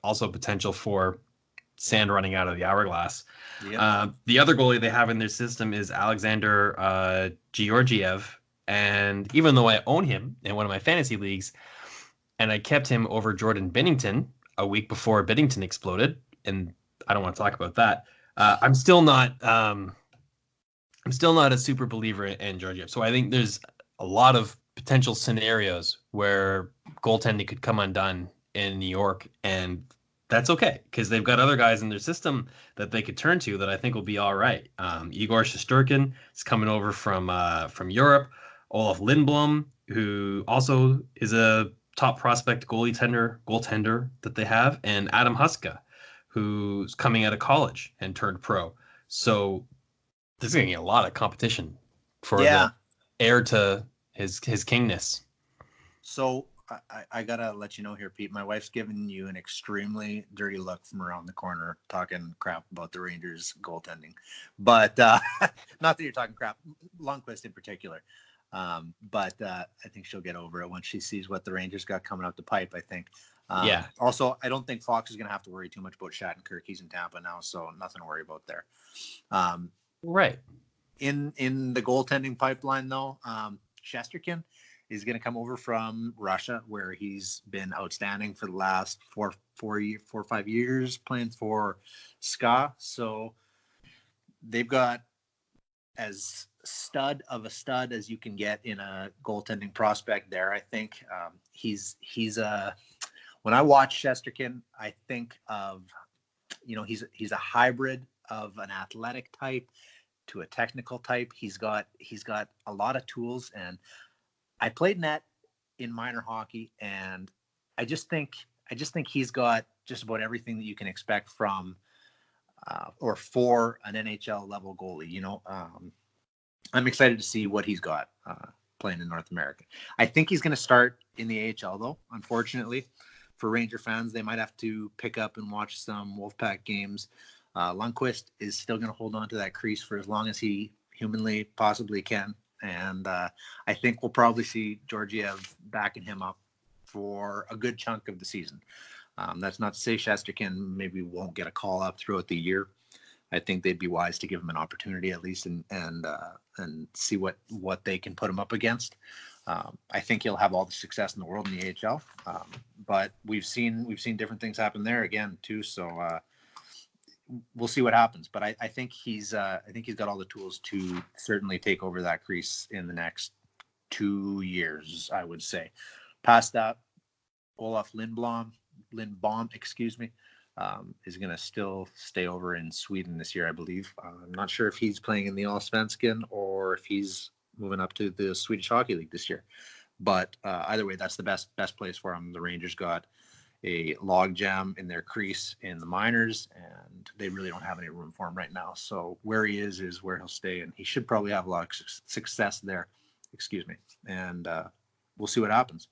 also potential for sand running out of the hourglass. Yep. The other goalie they have in their system is Alexander Georgiev, and even though I own him in one of my fantasy leagues, and I kept him over Jordan Binnington a week before Binnington exploded, and I don't want to talk about that. I'm still not a super believer in Georgiev. So I think there's a lot of potential scenarios where goaltending could come undone in New York, and that's okay because they've got other guys in their system that they could turn to that I think will be all right. Igor Shesterkin is coming over from Europe. Olaf Lindblom, who also is a top prospect goaltender that they have, and Adam Huska, who's coming out of college and turned pro. So there's going to be a lot of competition for the heir to his kingness. So I gotta let you know here, Pete. My wife's giving you an extremely dirty look from around the corner, talking crap about the Rangers goaltending. But not that you're talking crap, Lundqvist in particular. But I think she'll get over it once she sees what the Rangers got coming up the pipe, I think. Yeah. Also, I don't think Fox is going to have to worry too much about Shattenkirk. He's in Tampa now, so nothing to worry about there. Right. In the goaltending pipeline, though, Shesterkin is going to come over from Russia, where he's been outstanding for the last 4 or 5 years playing for SKA. So they've got as stud of a stud as you can get in a goaltending prospect there. I think he's when I watch Shesterkin, I think of, he's a hybrid of an athletic type to a technical type. He's got a lot of tools, and I played net in minor hockey, and I just think he's got just about everything that you can expect from or for an NHL level goalie. I'm excited to see what he's got playing in North America. I think he's going to start in the AHL, though. Unfortunately, for Ranger fans, they might have to pick up and watch some Wolfpack games. Lundqvist is still going to hold on to that crease for as long as he humanly possibly can. And I think we'll probably see Georgiev backing him up for a good chunk of the season. That's not to say Shesterkin maybe won't get a call up throughout the year. I think they'd be wise to give him an opportunity at least and see what they can put him up against. I think he'll have all the success in the world in the AHL. But we've seen different things happen there again too. So we'll see what happens. But I think he's got all the tools to certainly take over that crease in the next 2 years, I would say. Past that, Olaf Lindblom, is going to still stay over in Sweden this year, I believe. I'm not sure if he's playing in the Allsvenskan or if he's moving up to the Swedish Hockey League this year. But either way, that's the best place for him. The Rangers got a logjam in their crease in the minors, and they really don't have any room for him right now. So where he is where he'll stay, and he should probably have a lot of success there. And we'll see what happens.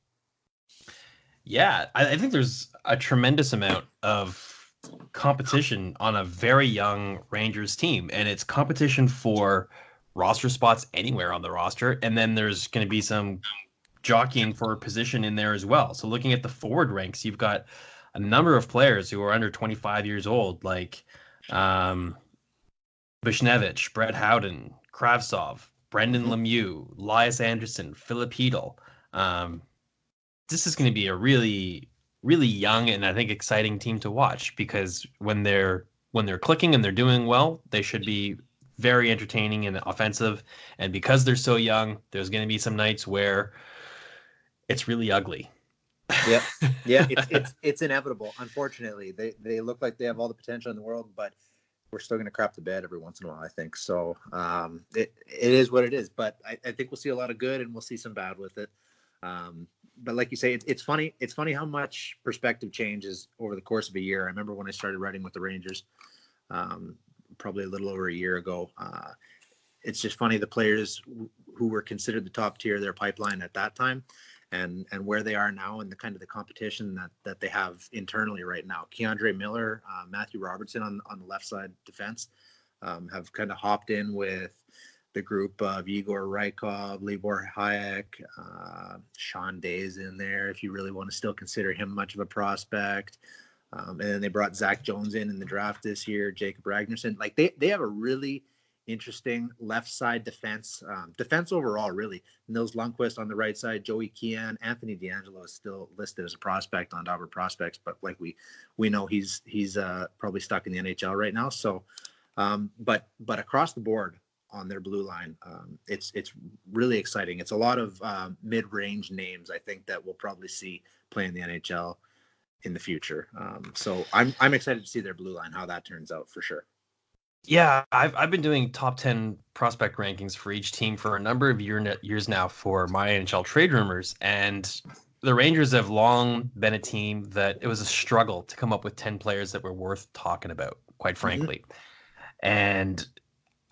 Yeah, I think there's a tremendous amount of competition on a very young Rangers team, and it's competition for roster spots anywhere on the roster, and then there's going to be some jockeying for a position in there as well. So looking at the forward ranks, you've got a number of players who are under 25 years old, like Bushnevich, Brett Howden, Kravtsov, Brendan Lemieux, Elias Anderson, Philip Hedl. This is going to be a really, really young and I think exciting team to watch, because when they're clicking and they're doing well, they should be very entertaining and offensive. And because they're so young, there's going to be some nights where it's really ugly. Yeah, it's inevitable. Unfortunately, they look like they have all the potential in the world, but we're still going to crap the bed every once in a while, I think. So it is what it is. But I think we'll see a lot of good and we'll see some bad with it. But like you say, it's funny. It's funny how much perspective changes over the course of a year. I remember when I started writing with the Rangers, probably a little over a year ago. It's just funny, the players who were considered the top tier of their pipeline at that time and where they are now and the kind of the competition that they have internally right now. Keandre Miller, Matthew Robertson on the left side defense have kind of hopped in with the group of Igor Rykov, Libor Hayek, Sean Day's in there if you really want to still consider him much of a prospect. And then they brought Zach Jones in the draft this year, Jacob Ragnarsson. Like they have a really interesting left side defense overall, really. Nils Lundqvist on the right side, Joey Kian, Anthony D'Angelo is still listed as a prospect on Dobber Prospects, but like we know he's probably stuck in the NHL right now. So, but across the board on their blue line, it's really exciting. It's a lot of mid-range names I think that we'll probably see play in the NHL in the future. So I'm excited to see their blue line, how that turns out for sure. Yeah, I've been doing top 10 prospect rankings for each team for a number of years now for my NHL trade rumors, and the Rangers have long been a team that it was a struggle to come up with 10 players that were worth talking about, quite frankly. And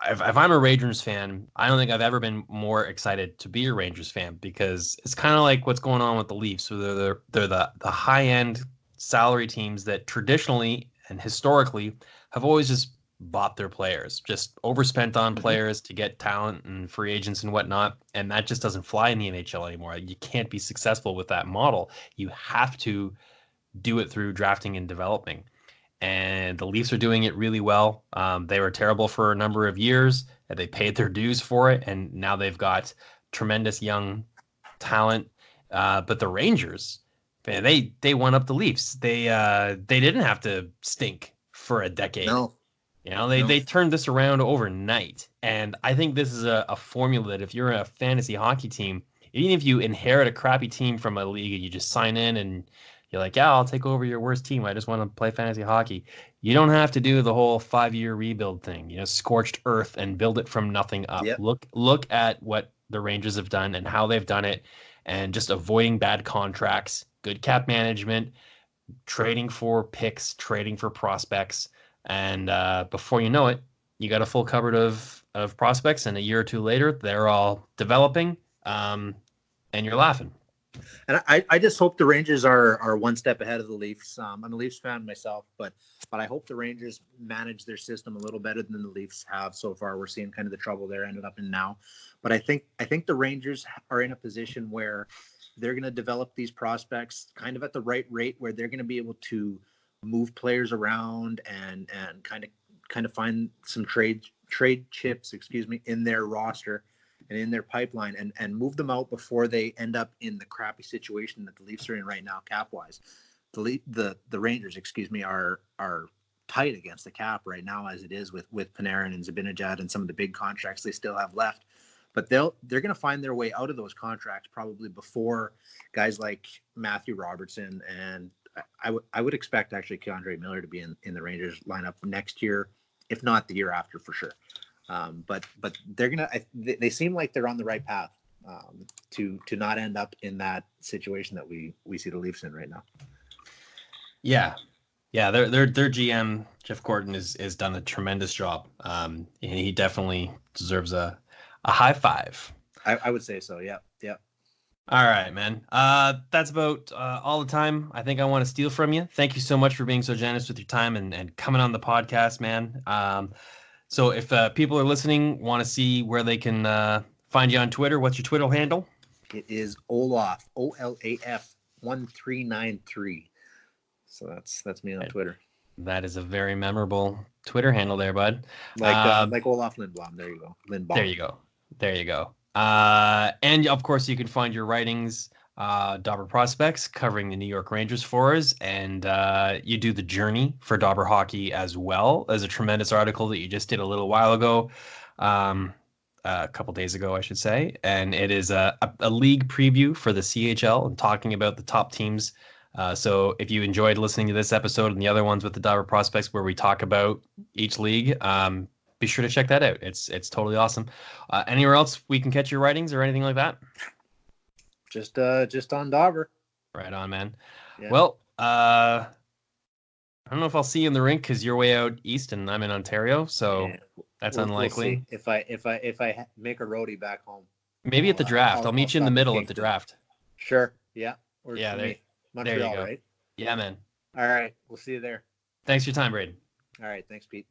if I'm a Rangers fan, I don't think I've ever been more excited to be a Rangers fan, because it's kind of like what's going on with the Leafs. So they're the high-end salary teams that traditionally and historically have always just bought their players, just overspent on players to get talent and free agents and whatnot. And that just doesn't fly in the NHL anymore. You can't be successful with that model. You have to do it through drafting and developing. And the Leafs are doing it really well. They were terrible for a number of years, and they paid their dues for it. And now they've got tremendous young talent. But the Rangers, man, they won up the Leafs. They didn't have to stink for a decade. No. They turned this around overnight. And I think this is a formula that if you're a fantasy hockey team, even if you inherit a crappy team from a league and you just sign in and you're like, yeah, I'll take over your worst team, I just want to play fantasy hockey, you don't have to do the whole 5-year rebuild thing, scorched earth and build it from nothing up. Yep. Look at what the Rangers have done and how they've done it, and just avoiding bad contracts, good cap management, trading for picks, trading for prospects. And before you know it, you got a full cupboard of prospects, and a year or two later, they're all developing, and you're laughing. And I just hope the Rangers are one step ahead of the Leafs. I'm a Leafs fan myself, but I hope the Rangers manage their system a little better than the Leafs have so far. We're seeing kind of the trouble they're ended up in now. But I think the Rangers are in a position where they're going to develop these prospects kind of at the right rate, where they're going to be able to move players around and kind of find some trade chips, in their roster and in their pipeline, and move them out before they end up in the crappy situation that the Leafs are in right now, cap wise. The Rangers, are tight against the cap right now as it is with Panarin and Zibanejad and some of the big contracts they still have left. But they're going to find their way out of those contracts probably before guys like Matthew Robertson, and I would expect actually Keandre Miller to be in the Rangers lineup next year, if not the year after for sure. But they seem like they're on the right path to not end up in that situation that we see the Leafs in right now. Yeah. Their GM Jeff Gorton has done a tremendous job. And he definitely deserves a high five. I would say so. Yeah. All right, man. That's about all the time I think I want to steal from you. Thank you so much for being so generous with your time and coming on the podcast, man. So if people are listening, want to see where they can find you on Twitter, what's your Twitter handle? It is Olaf, OLAF 1393. So that's me on Twitter. That is a very memorable Twitter handle there, bud. Like Olaf Lindblom. There you go. Lindblom. There you go. And of course, you can find your writings, Dobber Prospects, covering the New York Rangers for us, and you do the journey for Dobber Hockey as well as a tremendous article that you just did a little while ago, a couple days ago, I should say, and it is a league preview for the CHL and talking about the top teams. So if you enjoyed listening to this episode and the other ones with the Dobber Prospects where we talk about each league, be sure to check that out. It's totally awesome. Anywhere else we can catch your writings or anything like that? Just on Dobber. Right on, man. Yeah. Well, I don't know if I'll see you in the rink because you're way out east and I'm in Ontario, so that's unlikely. We'll see. If I make a roadie back home, maybe at the draft. I'll meet you in the middle of the draft. Sure. Yeah. Works Yeah, for there me. you Montreal, go. right? Yeah, man. All right. We'll see you there. Thanks for your time, Brayden. All right. Thanks, Pete.